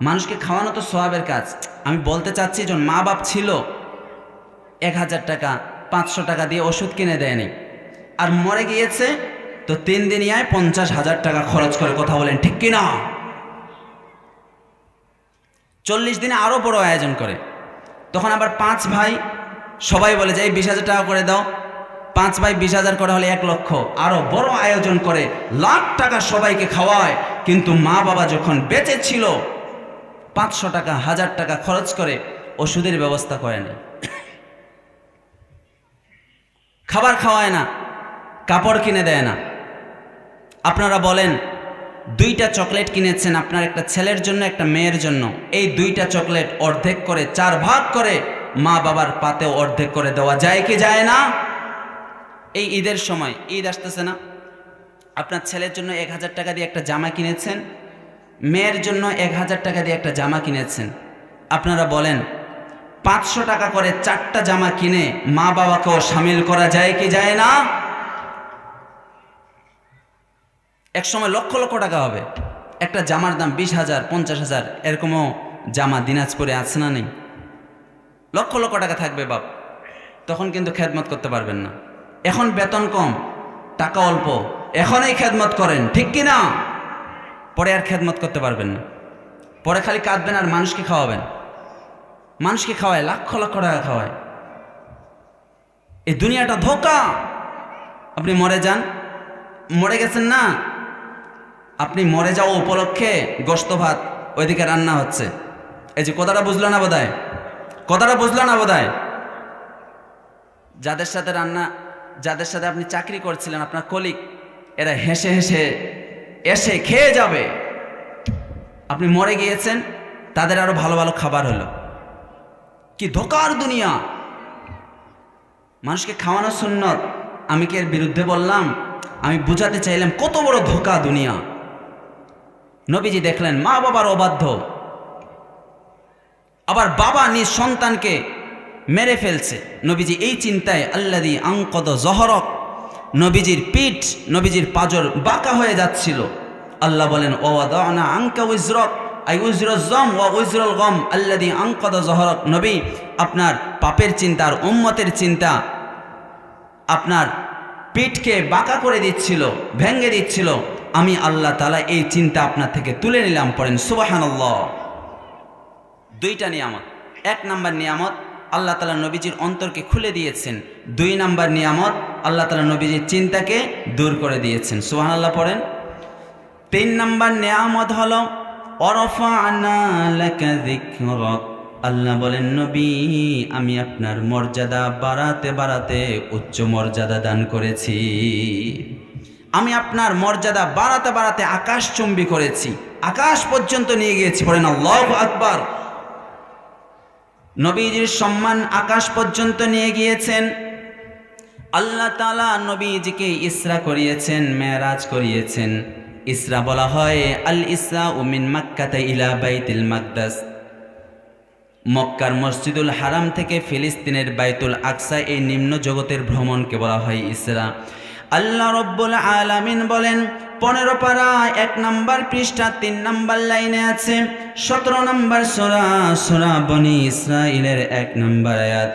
মানুষকে খাওয়ানো তো সওয়াবের কাজ। আমি বলতে চাচ্ছি যখন মা বাপ ছিল 1000 টাকা 500 টাকা দিয়ে ওষুধ কিনে দেয়নি, আর মরে গিয়েছে তো 3 দিনই 50,000 টাকা খরচ করে, কথা বলেন ঠিক কিনা? 40 দিনে আরো বড় আয়োজন করে। তখন আবার 5 ভাই সবাই বলে যে এই 20,000 টাকা করে দাও, 5 ভাই 20,000 করে হলে 1 লক্ষ, আরো বড় আয়োজন করে লাখ টাকা সবাইকে খাওয়ায়। কিন্তু মা বাবা যখন বেঁচে ছিল 500 টাকা 1000 টাকা খরচ করে ওষুধের ব্যবস্থা করে না, খাবার খাওয়ায় না, কাপড় কিনে দেয় না। আপনারা বলেন 2টা চকলেট কিনেছেন আপনার একটা ছেলের জন্য একটা মেয়ের জন্য, এই 2টা চকলেট অর্ধেক করে 4 ভাগ করে মা বাবার পাতেও অর্ধেক করে দেওয়া যায় কি যায় না? এই ঈদের সময়, ঈদ আসতেছে না, আপনার ছেলের জন্য 1000 টাকা দিয়ে একটা জামা কিনেছেন, মেয়ের জন্য 1000 টাকা দিয়ে একটা জামা কিনেছেন। আপনারা বলেন 500 টাকা করে 4টা জামা কিনে মা বাবাকেও সামিল করা যায় কি যায় না? এক সময় লক্ষ লক্ষ টাকা হবে, একটা জামার দাম 20,000 50,000, এরকমও জামা দিনাজপুরে আছে না নেই? লক্ষ লক্ষ টাকা থাকবে বাপ, তখন কিন্তু খেদমত করতে পারবেন না। এখন বেতন কম, টাকা অল্প, এখনই খেদমত করেন ঠিক কি না? পরে আর খেদমত করতে পারবেন না, পরে খালি কাঁদবেন আর মানুষকে খাওয়াবেন। মানুষকে খাওয়ায় লক্ষ লক্ষ টাকা খাওয়ায়। এই দুনিয়াটা ধোঁকা। আপনি মরে যান, মরে গেছেন না, আপনি মরে যাওয়া উপলক্ষে গোশত ভাত ওইদিকে রান্না হচ্ছে। এই যে কথাটা বুঝলো না বোধহয়, কথাটা বুঝলো না বোধহয়। যাদের সাথে যাদের সাথে আপনি চাকরি করছিলেন, আপনার কলিগ, এরা হেসে হেসে এসে খেয়ে যাবে। আপনি মরে গিয়েছেন, তাদের আরো ভালো ভালো খাবার হলো। কি ধোঁকার দুনিয়া! মানুষকে খাওয়ানো সুন্নত, আমি কি এর বিরুদ্ধে বললাম? আমি বুঝাতে চাইলাম কত বড় ধোঁকা দুনিয়া। নবীজি দেখলেন মা বাবার অবাধ্য, আবার বাবা নিজ সন্তানকে মেরে ফেলছে। নবীজি এই চিন্তায় আল্লাযী আনকাযা যহরক, নবীজির পিঠ, নবীজির পাজর বাঁকা হয়ে যাচ্ছিল। আল্লাহ বলেন ওয়াদানা আনকা উজরক, আই উজরুজ যাম ওয়া উজরুল গম আল্লাযী আনকাযা যহরক। নবী, আপনার পাপের চিন্তা আর উম্মতের চিন্তা আপনার পিঠকে বাঁকা করে দিচ্ছিল, ভেঙে দিচ্ছিল। আমি আল্লাহ তাআলা এই চিন্তা আপনার থেকে তুলে নিলাম। পড়েন সুবহানাল্লাহ। 2টা নিয়ামত। 1 নাম্বার নিয়ামত, আল্লাহ তাআলা নবীজির অন্তরকে খুলে দিয়েছেন। 2 নাম্বার নিয়ামত, আল্লাহ তাআলা নবীজির চিন্তাকে দূর করে দিয়েছেন। সুবহানাল্লাহ পড়েন। 3 নাম্বার নিয়ামত হলো ওয়ারাফা'না লাকা যিকরাক। আল্লাহ বলেন নবী, আমি আপনার মর্যাদা বাড়াতে বাড়াতে উচ্চ মর্যাদা দান করেছি। আমি আপনার মর্যাদা বাড়াতে বাড়াতে আকাশচুম্বী করেছি, আকাশ পর্যন্ত নিয়ে গিয়েছি। বলেন আল্লাহু আকবার। নবীজির সম্মান আকাশ পর্যন্ত নিয়ে গিয়েছেন। আল্লাহ তাআলা নবীজিকে ইসরা করিয়েছেন, মেরাজ করিয়েছেন। ইসরা বলা হয় আল ইসরা মিন মাক্কাতা ইলা বাইতুল মাকদাস। মক্কার মসজিদুল হারাম থেকে ফিলিস্তিনের বাইতুল আকসা, এই নিম্ন জগতের ভ্রমণকে বলা হয় ইসরা। আল্লাহ রব্বুল আলামিন বলেন 15 পারা 1 নাম্বার পৃষ্ঠা 3 নাম্বার লাইনে আছে 17 নাম্বার সূরা বনি ইসরাঈলের 1 নাম্বার আয়াত,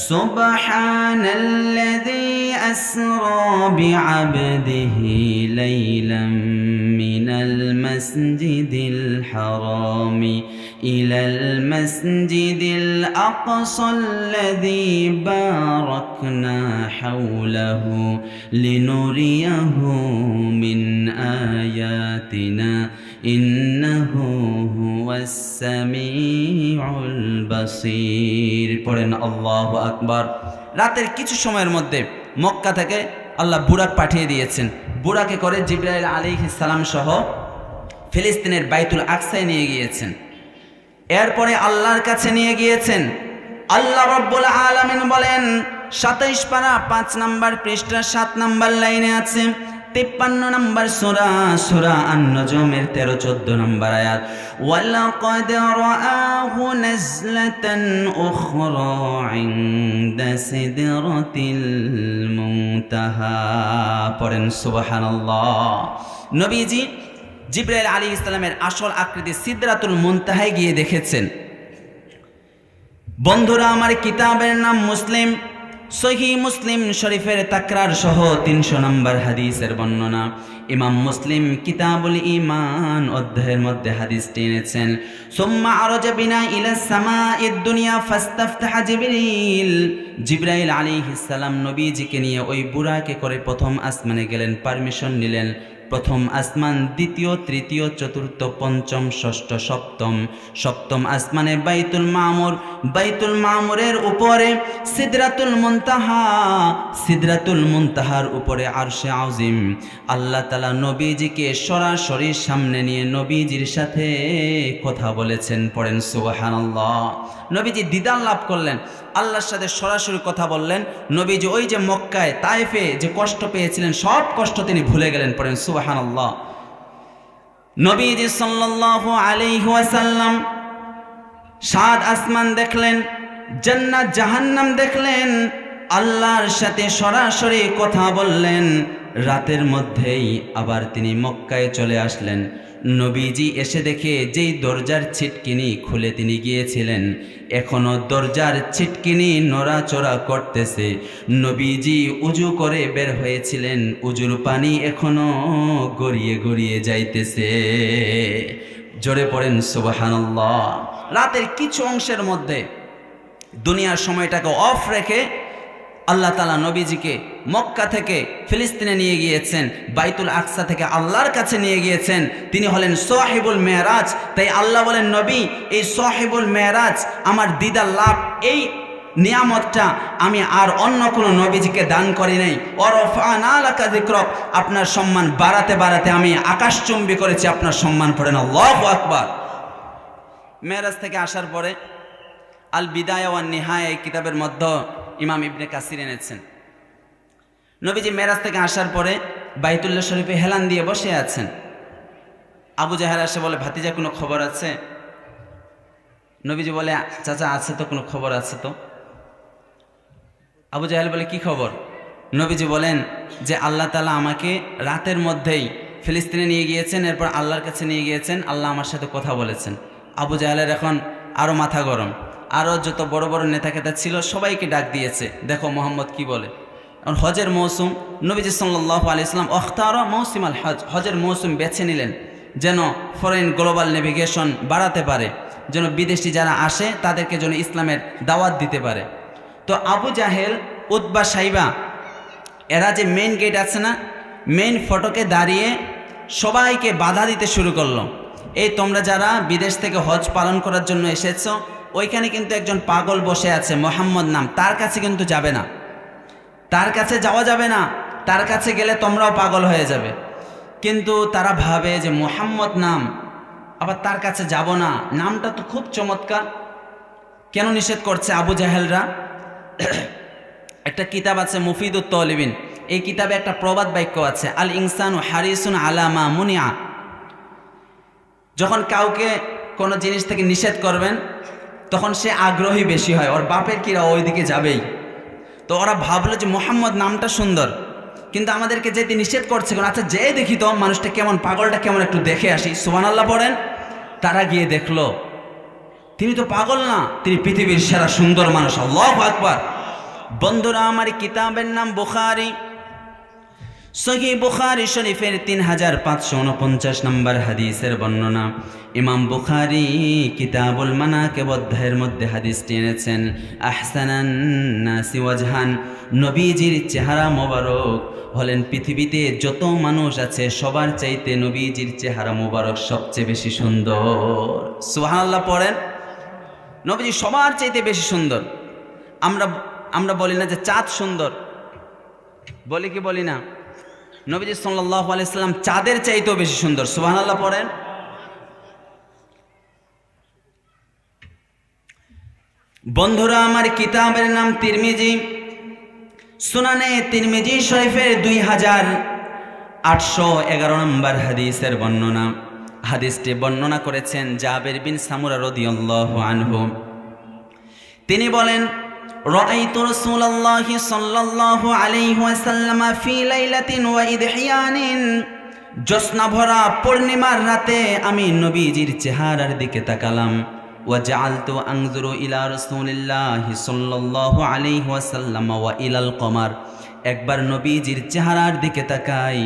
সুবহানাল্লাযী আসরা বিআবদিহি লাইলাম মিনাল মাসজিদিল হারামি ইলাল মাসজিদিল আকসাল্লাযী বারাকনা হাওলাহু লিনুরিয়াহু মিন আয়াতিনা ইন্নাহু হুয়াস সামিউল বাসীর। পড়েন আল্লাহু আকবার। রাতের কিছু সময়ের মধ্যে মক্কা থেকে আল্লাহ বুরাক পাঠিয়ে দিয়েছেন। বুরাকে করে জিবরাইল আলাইহিস সালাম সহ ফিলিস্তিনের বাইতুল আকসায় নিয়ে গিয়েছেন। এরপরে আল্লাহর কাছে নিয়ে গিয়েছেন। আল্লাহ রাব্বুল আলামিন বলেন 27 পারা 5 নম্বর পৃষ্ঠা 7 নম্বর লাইনে আছে। 53 নম্বর সূরা, সূরা আন-নজমের 13-14 নম্বর আয়াত। ওয়ালাকাদ রাআহু নাজলাতান উখরা ইনদা সিদরাতিল মুনতাহা। পড়েন সুবহানাল্লাহ। নবীজি জিবরাইল আলাইহিস সালামের আসল আকৃতি সিদরাতুল মুনতাহায় গিয়ে দেখেছেন। বন্ধুরা আমার, কিতাবের নাম মুসলিম, সহিহ মুসলিম শরীফের তাকরার সহ 300 নম্বর হাদিসের বর্ণনা। ইমাম মুসলিম কিতাবুল ঈমান অধ্যায়ের মধ্যে হাদিসটি এনেছেন। সুম্মা আরাজা বিনা ইলা সামাঈদ দুনিয়া ফাস্তাফতাহা জিবরিল। জিবরাইল আলাইহিস সালাম নবীজিকে নিয়ে ওই বুরাকে করে প্রথম আসমানে গেলেন, পারমিশন নিলেন। প্রথম আসমান, দ্বিতীয়, তৃতীয়, চতুর্থ, পঞ্চম, ষষ্ঠ, সপ্তম আসমানে বাইতুল মামুর, বাইতুল মামুরের উপরে সিদরাতুল মুনতাহা, সিদরাতুল মুনতাহার উপরে আরশে আযীম। আল্লাহ তাআলা নবীজিকে সরাসরি সামনে নিয়ে নবীজির সাথে কথা বলেছেন। পড়েন সুবহানাল্লাহ। নবীজি দিদার লাভ করলেন, আল্লাহর সাথে সরাসরি কথা বললেন। নবীজি ওই যে মক্কায় তায়েফে যে কষ্ট পেয়েছিলেন সব কষ্ট তিনি ভুলে গেলেন। পড়েন সুবহানাল্লাহ। নবীজি সাল্লাল্লাহু আলাইহি ওয়াসাল্লাম 7 আসমান দেখলেন, জান্নাত জাহান্নাম দেখলেন, আল্লাহর সাথে সরাসরি কথা বললেন। রাতের মধ্যেই আবার তিনি মক্কায় চলে আসলেন। নবীজি এসে দেখে যেই দরজার ছিটকিনি খুলে তিনি গিয়েছিলেন, এখনো দরজার ছিটকিনি নড়াচড়া করতেছে। নবীজি উজু করে বের হয়েছিলেন, উজুর পানি এখনো গড়িয়ে গড়িয়ে যাইতেছে। জোরে পড়েন সুবহানাল্লাহ। রাতের কিছু অংশের মধ্যে দুনিয়ার সময়টাকে অফ রেখে আল্লাহ তাআলা নবীজিকে মক্কা থেকে ফিলিস্তিনে নিয়ে গিয়েছেন, বাইতুল আকসা থেকে আল্লাহর কাছে নিয়ে গিয়েছেন। তিনি হলেন সাহিবুল মেরাজ। তাই আল্লাহ বলেন, নবী, এই সাহিবুল মেরাজ আমার দিদার লাভ, এই নিয়ামতটা আমি আর অন্য কোনো নবীজিকে দান করি নাই। ওয়ারফা'না লাকা যিকরাক, আপনার সম্মান বাড়াতে বাড়াতে আমি আকাশচুম্বী করেছি আপনার সম্মান। পড়েন আল্লাহু আকবার। মেরাজ থেকে আসার পরে আল বিদায়া ওয়ান নিহায়া এই কিতাবের মধ্যে ইমাম ইবনে কাসির এনেছেন। নবীজি মেরাজ থেকে আসার পরে বাইতুল্লাহ শরীফে হেলান দিয়ে বসে আছেন। আবু জাহেল এসে বলে, ভাতিজা কোনো খবর আছে? নবীজি বলে, চাচা আছে তো, কোনো খবর আছে তো? আবু জাহেল বলে, কি খবর? নবীজি বলেন যে আল্লাহ তাআলা আমাকে রাতের মধ্যেই ফিলিস্তিনে নিয়ে গিয়েছেন, এরপর আল্লাহর কাছে নিয়ে গিয়েছেন, আল্লাহ আমার সাথে কথা বলেছেন। আবু জাহেলের এখন আরও মাথা গরম। আরও যত বড় বড় নেতা খেতা ছিল সবাইকে ডাক দিয়েছে, দেখো মোহাম্মদ কি বলে। হজের মৌসুম, নবীজি সাল্লাল্লাহু আলাইহি ওয়াসাল্লাম অখতারা মৌসুম আল হজ, হজের মৌসুম বেছে নিলেন যেন ফরেন গ্লোবাল নেভিগেশন বাড়াতে পারে, যেন বিদেশি যারা আসে তাদেরকে যেন ইসলামের দাওয়াত দিতে পারে। তো আবু জাহেল, উতবা, সাইবা এরা যে মেইন গেট আছে না, মেইন ফটকে দাঁড়িয়ে সবাইকে বাধা দিতে শুরু করলো। এই তোমরা যারা বিদেশ থেকে হজ পালন করার জন্য এসেছো, ওইখানে কিন্তু একজন পাগল বসে আছে মোহাম্মদ নাম, তার কাছে কিন্তু যাবে না, তার কাছে যাওয়া যাবে না, তার কাছে গেলে তোমরাও পাগল হয়ে যাবে। কিন্তু তারা ভাবে যে মোহাম্মদ নাম, আবার তার কাছে যাব না, নামটা তো খুব চমৎকার, কেন নিষেধ করছে আবু জাহেলরা? একটা কিতাব আছে মুফিদুত তলিবিন, এই কিতাবে একটা প্রবাদ বাক্য আছে, আল ইনসানু হারিসুন আলা মা মুনিয়া। যখন কাউকে কোনো জিনিস থেকে নিষেধ করবেন তখন সে আগ্রহী বেশি হয়, ওর বাপের কিরা ওইদিকে যাবেই। তো ওরা ভাবলো যে মোহাম্মদ নামটা সুন্দর, কিন্তু আমাদেরকে যেতে নিষেধ করছে, আচ্ছা যে দেখি তো মানুষটা কেমন, পাগলটা কেমন, একটু দেখে আসি। সুবহানাল্লাহ পড়েন। তারা গিয়ে দেখলো তিনি তো পাগল না, তিনি পৃথিবীর সেরা সুন্দর মানুষ। আল্লাহু আকবার। বন্ধুরা আমার, কিতাবের নাম বুখারী, সহিহ বুখারী শরীফের 3549 নম্বর হাদিসের বর্ণনা। ইমাম বুখারী কিতাবুল মানাকিব অধ্যায়ের মধ্যে হাদিসটি এনেছেন। আহসানান নাসি ওয়াজহান, নবীজির চেহারা মোবারক হলেন পৃথিবীতে যত মানুষ আছে সবার চাইতে নবীজির চেহারা মোবারক সবচেয়ে বেশি সুন্দর। সুবহানাল্লাহ পড়েন। নবীজি সবার চাইতে বেশি সুন্দর। আমরা বলি না যে চাঁদ সুন্দর, বলি কি বলি না? নবীজি সাল্লাল্লাহু আলাইহি সাল্লাম চাঁদের চাইতেও বেশি সুন্দর। সুবহানাল্লাহ পড়েন। বন্ধুরা আমার, কিতাবের নাম তিরমিজি, সুনানে তিরমিজি শরীফের 2811 নম্বর হাদিসের বর্ণনা। হাদিসটি বর্ণনা করেছেন জাবের বিন সামুরা রাদিয়াল্লাহু আনহু। তিনি বলেন, রাআইতু রাসূলুল্লাহি সাল্লাল্লাহু আলাইহি ওয়াসাল্লাম ফি লাইলাতিন ওয়া ইদহিয়ানিন। জ্যোৎস্না ভরা পূর্ণিমার রাতে আমি নবীজির চেহারার দিকে তাকালাম। ওয়া জাআলতু আনজুরু ইলা রাসূলিল্লাহি সাল্লাল্লাহু আলাইহি ওয়াসাল্লাম ওয়া ইলাল কমার। একবার নবীজির চেহারার দিকে তাকাই,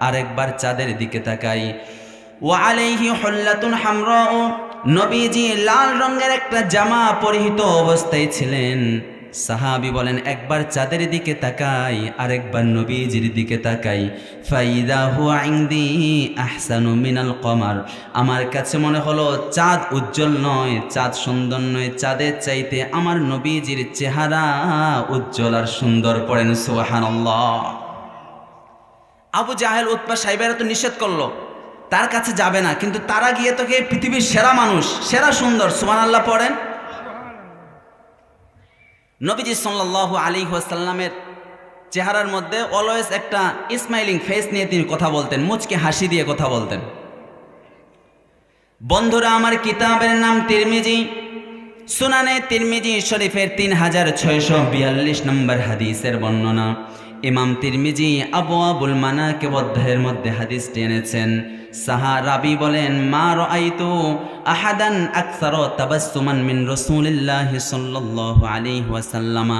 আরেকবার চাঁদের দিকে তাকাই। ওয়া আলাইহি হুল্লাতুন হামরা, নবীজি লাল রঙের একটা জামা পরিহিত অবস্থায় ছিলেন। সাহাবী বলেন, একবার চাঁদের দিকে তাকাই, আরেকবার নবীজির দিকে তাকাই। ফাইদা হুয়া ইনদি আহসানু মিনাল কমার। আমার কাছে মনে হলো চাঁদ উজ্জ্বল নয়, চাঁদ সুন্দর নয়, চাঁদের চাইতে আমার নবীজির চেহারা উজ্জ্বল আর সুন্দর। পড়েন সুবহানাল্লাহ। আবু জাহেল উতবা সাইবারা তো নিষেধ করলো, তার কাছে যাবে না, কিন্তু তারা গিয়ে তোকে পৃথিবীর সেরা মানুষ, সেরা সুন্দর। সুবহানাল্লাহ পড়েন। নবীজি সাল্লাল্লাহু আলাইহি ওয়াসাল্লামের চেহারার মধ্যে অলওয়েজ একটা স্মাইলিং ফেস নিয়ে তিনি কথা বলতেন, মুচকে হাসি দিয়ে কথা বলতেন। বন্ধুরা আমার, কিতাবের নাম তিরমিজি। সুনানে তিরমিজি শরীফের 3642 নম্বর হাদিসের বর্ণনা। ইমাম তিরমিজি আবওয়াবুল মানাকিব অধ্যায়ের মধ্যে হাদিসটি এনেছেন। সাহাবী বলেন, মা রাআইতু আহাদান আকসারা তাবাসসুমান মিন রাসূলিল্লাহি সাল্লাল্লাহু আলাইহি ওয়াসাল্লাম।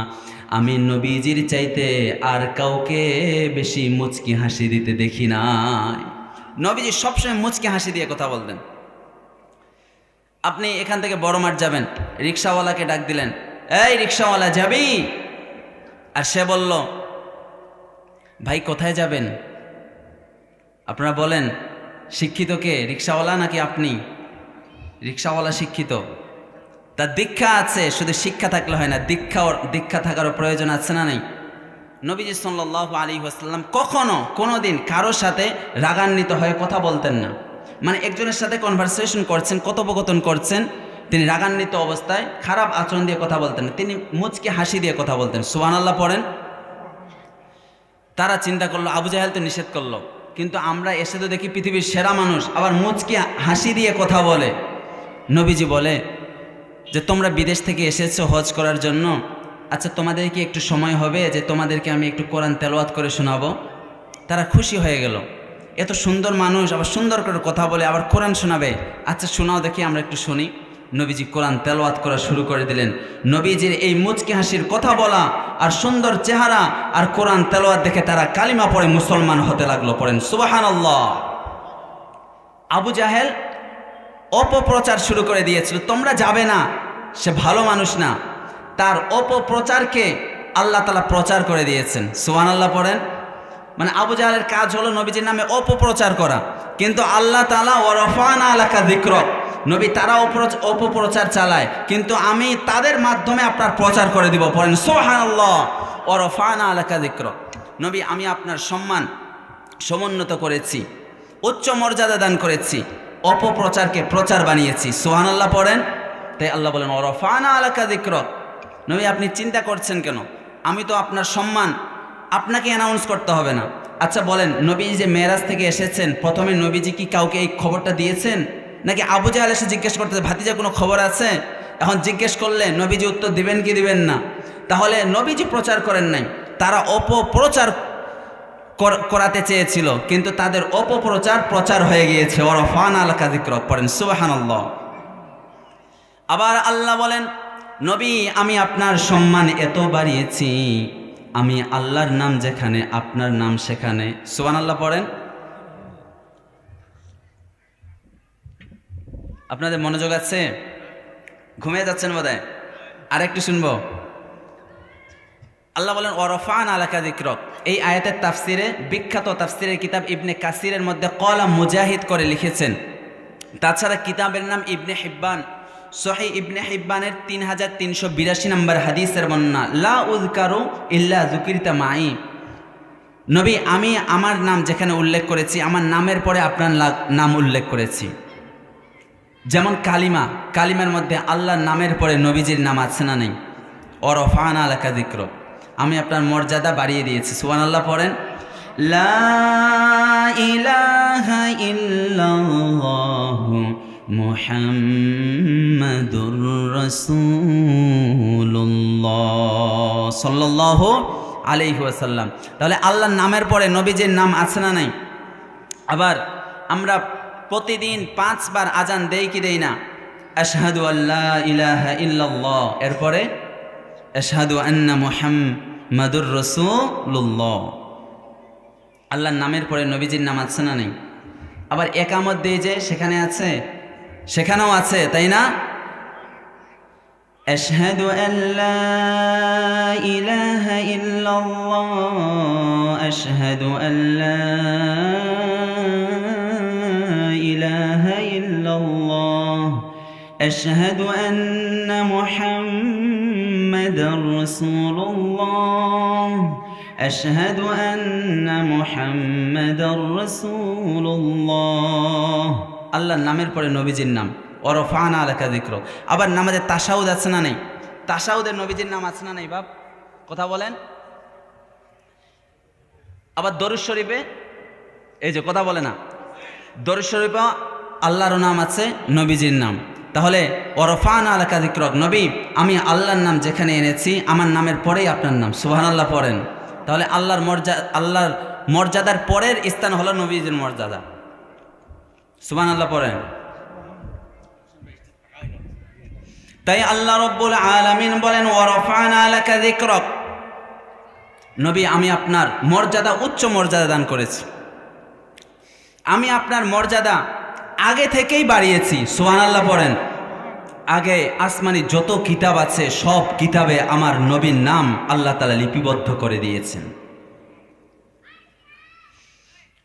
আমি নবীজির চাইতে আর কাউকে বেশি মুচকি হাসি দিতে দেখি নাই। নবীজি সবসময় মুচকি হাসি দিয়ে কথা বলতেন। আপনি এখান থেকে বড় মাঠ যাবেন, রিক্সাওয়ালাকে ডাক দিলেন, এই রিক্সাওয়ালা যাবি? আর সে বলল, ভাই কোথায় যাবেন? আপনারা বলেন, শিক্ষিত কে, রিক্সাওয়ালা নাকি আপনি? রিক্সাওয়ালা শিক্ষিত, তার দীক্ষা আছে। শুধু শিক্ষা থাকলে হয় না, দীক্ষা থাকারও প্রয়োজন আছে না নাই? নবীজি সাল্লাল্লাহু আলাইহি ওয়াসাল্লাম কখনো কোনোদিন কারোর সাথে রাগান্বিত হয়ে কথা বলতেন না। মানে একজনের সাথে কনভারসেশন করছেন, কথোপকথন করছেন, তিনি রাগান্বিত অবস্থায় খারাপ আচরণ দিয়ে কথা বলতেন না, তিনি মুচকে হাসি দিয়ে কথা বলতেন। সুবহানাল্লাহ পড়েন। তারা চিন্তা করলো, আবু জাহেল তো নিষেধ করলো, কিন্তু আমরা এসে তো দেখি পৃথিবীর সেরা মানুষ, আবার মুচকি হাসি দিয়ে কথা বলে। নবীজি বলে যে, তোমরা বিদেশ থেকে এসেছো হজ করার জন্য, আচ্ছা তোমাদের কি একটু সময় হবে যে তোমাদেরকে আমি একটু কোরআন তেলাওয়াত করে শোনাবো? তারা খুশি হয়ে গেল, এত সুন্দর মানুষ আবার সুন্দর করে কথা বলে, আবার কোরআন শোনাবে, আচ্ছা শোনাও দেখি, আমরা একটু শুনি। নবীজি কোরআন তেলাওয়াত করা শুরু করে দিলেন। নবীজির এই মুচকি হাসির কথা বলা আর সুন্দর চেহারা আর কোরআন তেলাওয়াত দেখে তারা কালিমা পড়ে মুসলমান হতে লাগলো। পড়েন সুবহানাল্লাহ। আবু জাহেল অপপ্রচার শুরু করে দিয়েছিল, তোমরা যাবে না, সে ভালো মানুষ না। তার অপপ্রচারকে আল্লাহ তাআলা প্রচার করে দিয়েছেন। সুবহানাল্লাহ পড়েন। মানে আবু জাহেলের কাজ হলো নবীজির নামে অপপ্রচার করা, কিন্তু আল্লাহ তাআলা ওয়া রাফা'না লাকা যিকরাক, নবী তারা অপপ্রচার চালায়, কিন্তু আমি তাদের মাধ্যমে আপনার প্রচার করে দিব। পড়েন সুবহানাল্লাহ। ওয়া রাফা'না লাকা যিকরাক, নবী আমি আপনার সম্মান সমুন্নত করেছি, উচ্চ মর্যাদা দান করেছি, অপপ্রচারকে প্রচার বানিয়েছি। সুবহানাল্লাহ পড়েন। তাই আল্লাহ বলেন ওয়া রাফা'না লাকা যিকরাক, নবী আপনি চিন্তা করছেন কেন? আমি তো আপনার সম্মান আপনাকে অ্যানাউন্স করতে হবে না। আচ্ছা বলেন, নবী যে মেরাজ থেকে এসেছেন, প্রথমে নবীজি কি কাউকে এই খবরটা দিয়েছেন, নাকি আবু জাহেল এসে জিজ্ঞেস করতে, ভাতিজা কোনো খবর আছে? এখন জিজ্ঞেস করলে নবীজি উত্তর দিবেন কি দিবেন না? তাহলে নবীজি প্রচার করেন নাই, তারা অপপ্রচার করাতে চেয়েছিল, কিন্তু তাদের অপপ্রচার প্রচার হয়ে গিয়েছে। ওয়া রাফা'না লাকা যিকরাক। পড়েন সুবহানাল্লাহ। আবার আল্লাহ বলেন, নবী আমি আপনার সম্মান এত বাড়িয়েছি, আমি আল্লাহর নাম যেখানে আপনার নাম সেখানে। সুবহানাল্লাহ পড়েন। আপনাদের মনোযোগ আছে? ঘুমিয়ে যাচ্ছেন বোধহয়, আরেকটু শুনবো। আল্লাহ বলেন ওয়া রাফা'না লাকা যিকরাক। এই আয়াতের তাফসিরে, বিখ্যাত তাফসিরের কিতাব ইবনে কাসিরের মধ্যে কলা মুজাহিদ করে লিখেছেন। তাছাড়া কিতাবের নাম ইবনে হিব্বান, সহিহ ইবনে হিব্বানের 3382 নম্বর হাদিসের বর্ণনা, লা উযকারু ইল্লা যুকিরতা মাই, নবী আমি আমার নাম যেখানে উল্লেখ করেছি, আমার নামের পরে আপনার নাম উল্লেখ করেছি। যেমন কালিমার মধ্যে আল্লাহর নামের পরে নবীজির নাম আছে না নেই? ওয়া রাফা'না লাকা যিকরাক। আমি আপনার মর্যাদা বাড়িয়ে দিয়েছি। সুবহানাল্লাহ পড়েন। লা ইলাহা ইল্লাল্লাহু মুহাম্মাদুর রাসূলুল্লাহ সাল্লাল্লাহু আলাইহি ওয়াসাল্লাম। তাহলে আল্লাহর নামের পরে নবীজির নাম আছে না নাই? আবার আমরা প্রতিদিন 5 বার আজান দেই কি দেই না? আশহাদু আল্লা ইলাহা ইল্লাল্লাহ, এরপরে আশহাদু আন্না মুহাম্মাদুর রাসূলুল্লাহ। আল্লাহর নামের পরে নবীজির নাম আছে না নেই? আবার একামত দেই যে সেখানে আছে, সেখানেও আছে, তাই না? আশহাদু আল্লা ইলাহা ইল্লাল্লাহ, আশহাদু আল্লা ইলাহা ইল্লাল্লাহ, আশহাদু আন্না মুহাম্মাদার রাসূলুল্লাহ, আশহাদু আন্না মুহাম্মাদার রাসূলুল্লাহ। আল্লাহর নামের পরে নবীজির নাম। ওয়ারফা'না লাকা যিকরাক। আবার নামাজে তাশাহুদ আছে না নেই? তাশাহুদের নবীজির নাম আছে না নেই বাপ? কথা বলেন। আবার দরুদ শরীফে, এই যে কথা বলে না, দরুদ শরীফে আল্লাহর নাম আছে, নবীজির নাম। তাহলে ওয়ারফা'না লাকা যিকরাক, নবী আমি আল্লাহর নাম যেখানে এনেছি আমার নামের পরেই আপনার নাম। সুবহানাল্লাহ পড়েন। তাহলে আল্লাহর মর্যাদার পরের স্থান হলো নবীজির মর্যাদা। সুবহানাল্লাহ পড়েন। তাই আল্লাহ রাব্বুল আলামিন বলেন ওয়ারফা'না লাকা যিকরাক, নবী আমি আপনার মর্যাদা, উচ্চ মর্যাদা দান করেছি, আমি আপনার মর্যাদা আগে থেকেই বাড়িয়েছি। সুবহানাল্লাহ পড়েন। আগে আসমানি যত কিতাব আছে সব কিতাবে আমার নবীর নাম আল্লাহ তাআলা লিপিবদ্ধ করে দিয়েছেন।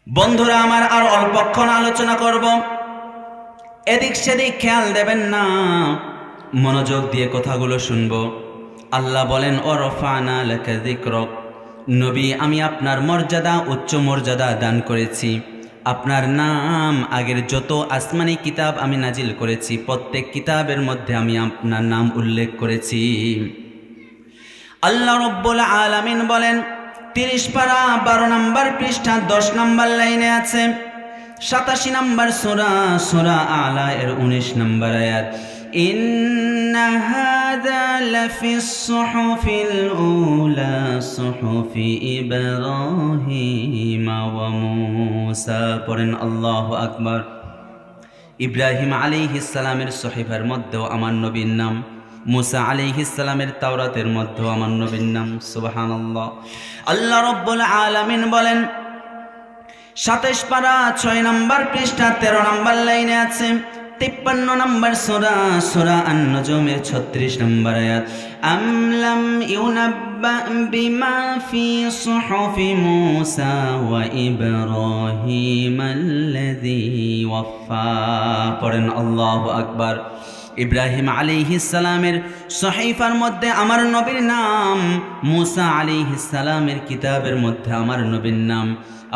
বন্ধুরা আমার, আর অল্পক্ষণ আলোচনা করব, এদিক সেদিক খেয়াল দেবেন না, মনোযোগ দিয়ে কথাগুলো শুনবো। আল্লাহ বলেন ওয়ারফা'না লাকা যিকরাক, নবী আমি আপনার মর্যাদা, উচ্চ মর্যাদা দান করেছি। আপনার নাম আগের যত আসমানি কিতাব আমি নাজিল করেছি প্রত্যেক কিতাবের মধ্যে আমি আপনার নাম উল্লেখ করেছি। আল্লাহ রাব্বুল আলামিন বলেন 30 পারা 12 নম্বর পৃষ্ঠা 10 নম্বর লাইনে আছে, 87 নম্বর সূরা, সূরা আলা এর 19 নম্বর আয়াত, ইন্না হাযা লাফিস সুহুফিল উলা সুহুফি ইব্রাহিম ওয়া মূসা। পড়েন আল্লাহু আকবার। ইব্রাহিম আলাইহিস সালামের সহিফার মধ্যেও আমার নবীর নাম, মুসা আলাইহিস সালামের তাওরাতের মধ্যেও আমার নবীর নাম। সুবহানাল্লাহ। আল্লাহ রাব্বুল আলামিন বলেন 27 পারা 6 নম্বর পৃষ্ঠা 13 নম্বর লাইনে আছে, 53 নম্বর সূরা, সূরা আন-নজমের 36 নম্বর আয়াত, আম লাম ইউনাব্বা বিমা ফি সুহুফি মূসা ওয়া ইব্রাহিম আল্লাযী ওয়াফা। পড়েন আল্লাহু আকবার। ইব্রাহিম আলাইহিস সালামের সহিফার মধ্যে আমার নবীর নাম, মূসা আলাইহিস সালামের কিতাবের মধ্যে আমার নবীর নাম,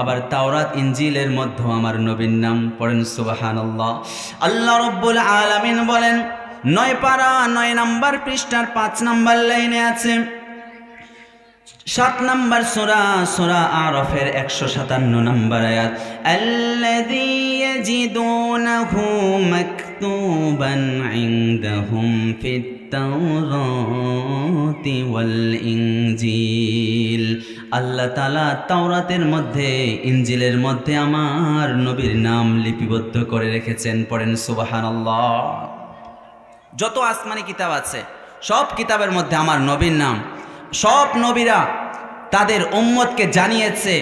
আবার তাওরাত ইনজিলের মধ্যে আমার নবীর নাম। পড়েন সুবহানাল্লাহ। আল্লাহ রাব্বুল আলামিন বলেন 9 পারা 9 নম্বর পৃষ্ঠার 5 নম্বর লাইনে আছে, 7 নম্বর সূরা, সূরা আরাফের 157 নম্বর আয়াত, আল্লাযী ইয়াজিদুনাহু মাকতুবান ইনদাহুম ফিত তাওরাতি ওয়াল ইনজিল। আল্লাহ তাআলা তাওরাতের মধ্যে, ইনজিলের মধ্যে আমার নবীর নাম লিপিবদ্ধ করে রেখেছেন। পড়েন সুবহানাল্লাহ। যত আসমানি কিতাব আছে সব কিতাবের মধ্যে আমার নবীর নাম। সব নবীরা তাদের উম্মতকে জানিয়েছে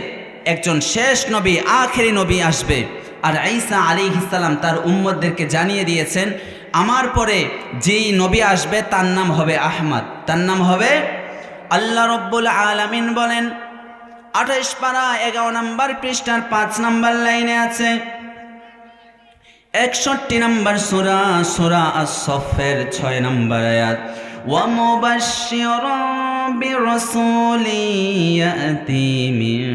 একজন শেষ নবী, আখেরি নবী আসবে। আর ঈসা আলাইহিস সালাম তার উম্মতদেরকে জানিয়ে দিয়েছেন আমার পরে যেই নবী আসবে তার নাম হবে আহমদ, তার নাম হবে। আল্লাহ রাব্বুল আলামিন বলেন 28 পারা 11 নম্বর পৃষ্ঠার 5 নম্বর লাইনে আছে, 61 নম্বর সূরা, সূরা আস-সাফের 6 নম্বর আয়াত, ওয়া মুবাশশিরান বিরাসূলি ইয়াতি মিন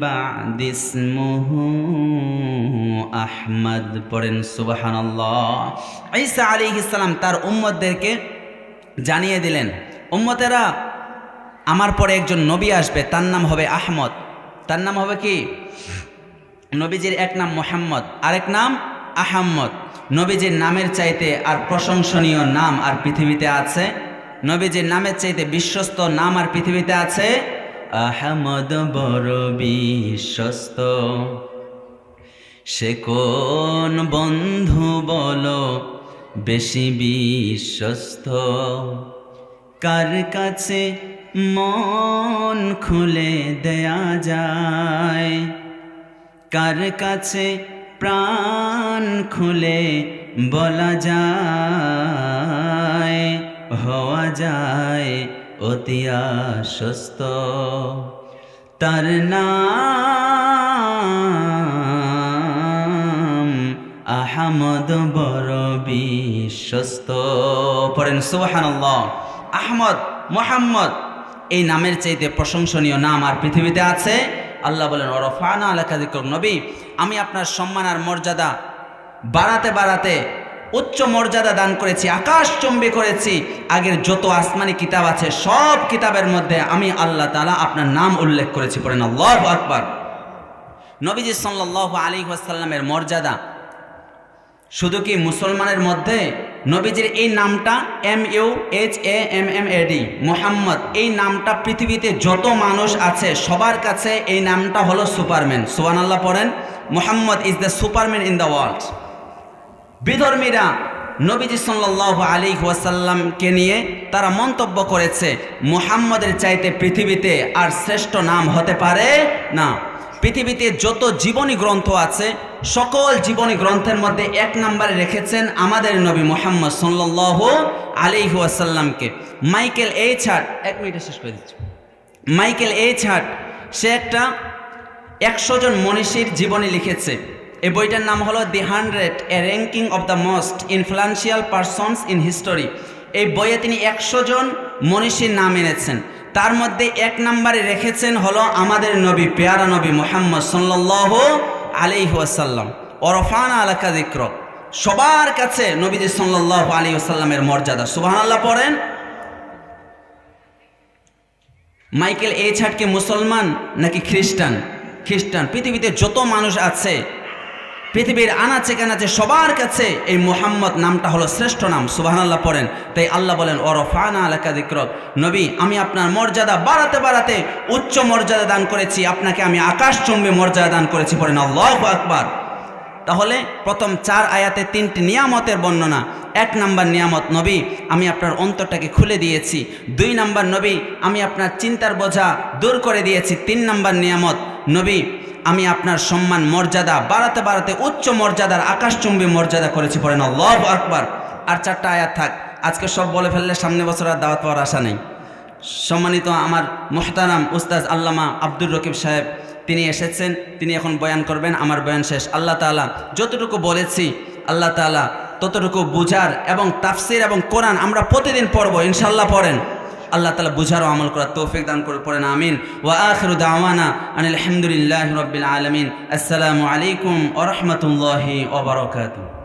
বা'দি ইসমুহু আহমদ। পড়েন সুবহানাল্লাহ। ঈসা আলাইহিস সালাম তার উম্মতদেরকে জানিয়ে দিলেন, উম্মতেরা আমার পরে একজন নবী আসবে, তার নাম হবে আহমদ। তার নাম হবে কি? নবীজির এক নাম মুহাম্মদ, আরেক নাম আহম্মদ। নবীজির নামের চাইতে আর প্রশংসনীয় নাম আর পৃথিবীতে আছে? নবীজির নামের চাইতে বিশ্বস্ত নাম আর পৃথিবীতে আছে? আহমদ বড় বিশ্বস্ত। সে কোন বন্ধু বলো বেশি বিশ্বস্ত? কার কাছে মন খুলে দেয়া যায়, কার কাছে প্রাণ খুলে বলা যায়, হওয়া যায় অতি আশ্বস্ত। তার নাম আহমদ বড় বিশ্বস্ত। পড়েন সুবহানাল্লাহ। আহমদ, মুহাম্মদ, এই নামের চাইতে প্রশংসনীয় নাম আর পৃথিবীতে আছে? আল্লাহ বলেন ওয়ারাফানা আলাকা যিকরাক। নবী, আমি আপনার সম্মান আর মর্যাদা বাড়াতে বাড়াতে উচ্চ মর্যাদা দান করেছি, আকাশচুম্বী করেছি। আগের যত আসমানি কিতাব আছে সব কিতাবের মধ্যে আমি আল্লাহ তাআলা আপনার নাম উল্লেখ করেছি। পড়েন আল্লাহু আকবার। নবীজি সাল্লাল্লাহু আলাইহি ওয়াসাল্লামের মর্যাদা শুধু কি মুসলমানের মধ্যে? নবীজির এই নামটা MUHAMMAD, মুহাম্মদ, এই নামটা পৃথিবীতে যত মানুষ আছে সবার কাছে এই নামটা হলো সুপারম্যান। সুবহানাল্লাহ পড়েন। Muhammad is the superman in the world. বিধর্মীরা নবীজি সাল্লাল্লাহু আলাইহি ওয়াসাল্লামকে নিয়ে তারা মন্তব্য করেছে মুহাম্মদের চাইতে পৃথিবীতে আর শ্রেষ্ঠ নাম হতে পারে না। পৃথিবীতে যত জীবনী গ্রন্থ আছে সকল জীবনী গ্রন্থের মধ্যে এক নম্বরে রেখেছেন আমাদের নবী মুহাম্মদ সাল্লাল্লাহু আলাইহি ওয়াসাল্লামকে। মাইকেল এইচ হার্ট, এক মিনিটে শেষ করে দিচ্ছি। মাইকেল এইচ হার্ট, সে একটা 100 জন মনীষীর জীবনী লিখেছে। এই বইটার নাম হলো দি 100, এ ranking of the most influential persons in history. এই বইয়ে তিনি 100 জন মনীষীর নাম এনেছেন। তার মধ্যে এক নম্বরে রেখেছেন হলো আমাদের নবী, পেয়ারা নবী মুহাম্মদ সাল্লাল্লাহু আলাইহি ওয়াসাল্লাম। ওয়ারাফানা আলাকা যিকরাক। সবার কাছে নবীজি সাল্লাল্লাহু আলাইহি ওয়াসাল্লামের মর্যাদা। সুবহানাল্লাহ পড়েন। মাইকেল এইচ হার্ট কি মুসলমান নাকি খ্রিস্টান? খ্রিস্টান। পৃথিবীতে যত মানুষ আছে, পৃথিবীর আনাচে কানাচে সবার কাছে এই মুহাম্মদ নামটা হলো শ্রেষ্ঠ নাম। সুবহানাল্লাহ পড়েন। তাই আল্লাহ বলেন ওয়ারাফানা আলাকা যিকরাক। নবী, আমি আপনার মর্যাদা বাড়াতে বাড়াতে উচ্চ মর্যাদা দান করেছি, আপনাকে আমি আকাশচুম্বী মর্যাদা দান করেছি। পড়েন আল্লাহু আকবার। তাহলে প্রথম 4 আয়াতে 3টি নিয়ামতের বর্ণনা। 1 নাম্বার নিয়ামত, নবী আমি আপনার অন্তরটাকে খুলে দিয়েছি। 2 নাম্বার, নবী আমি আপনার চিন্তার বোঝা দূর করে দিয়েছি। 3 নাম্বার নিয়ামত, নবী আমি আপনার সম্মান মর্যাদা বাড়াতে বাড়াতে উচ্চ মর্যাদার আকাশচুম্বী মর্যাদা করেছি। পড়েন আল্লাহু আকবার। আর 4টা আয়াত থাক, আজকে সব বলে ফেললে সামনে বছর আর দাওয়াত পাওয়ার আশা নেই। সম্মানিত আমার মুহতারাম উস্তাদ আল্লামা আব্দুর রকিব সাহেব, তিনি এসেছেন, তিনি এখন বয়ান করবেন। আমার বয়ান শেষ। আল্লাহ তাআলা যতটুকু বলেছি আল্লাহ তাআলা ততটুকু বুঝার এবং তাফসির এবং কোরআন আমরা প্রতিদিন পড়বো ইনশাআল্লাহ। পড়েন। আল্লাহ তাআলা বুঝার ও আমল করার তৌফিক দান করে। পড়েন আমিন। ওয়া আখিরু দাওয়ানা আনিল হামদুলিল্লাহি রাব্বিল আলামিন। আসসালামু আলাইকুম ওয়া রাহমাতুল্লাহি ওয়া বারাকাতুহু।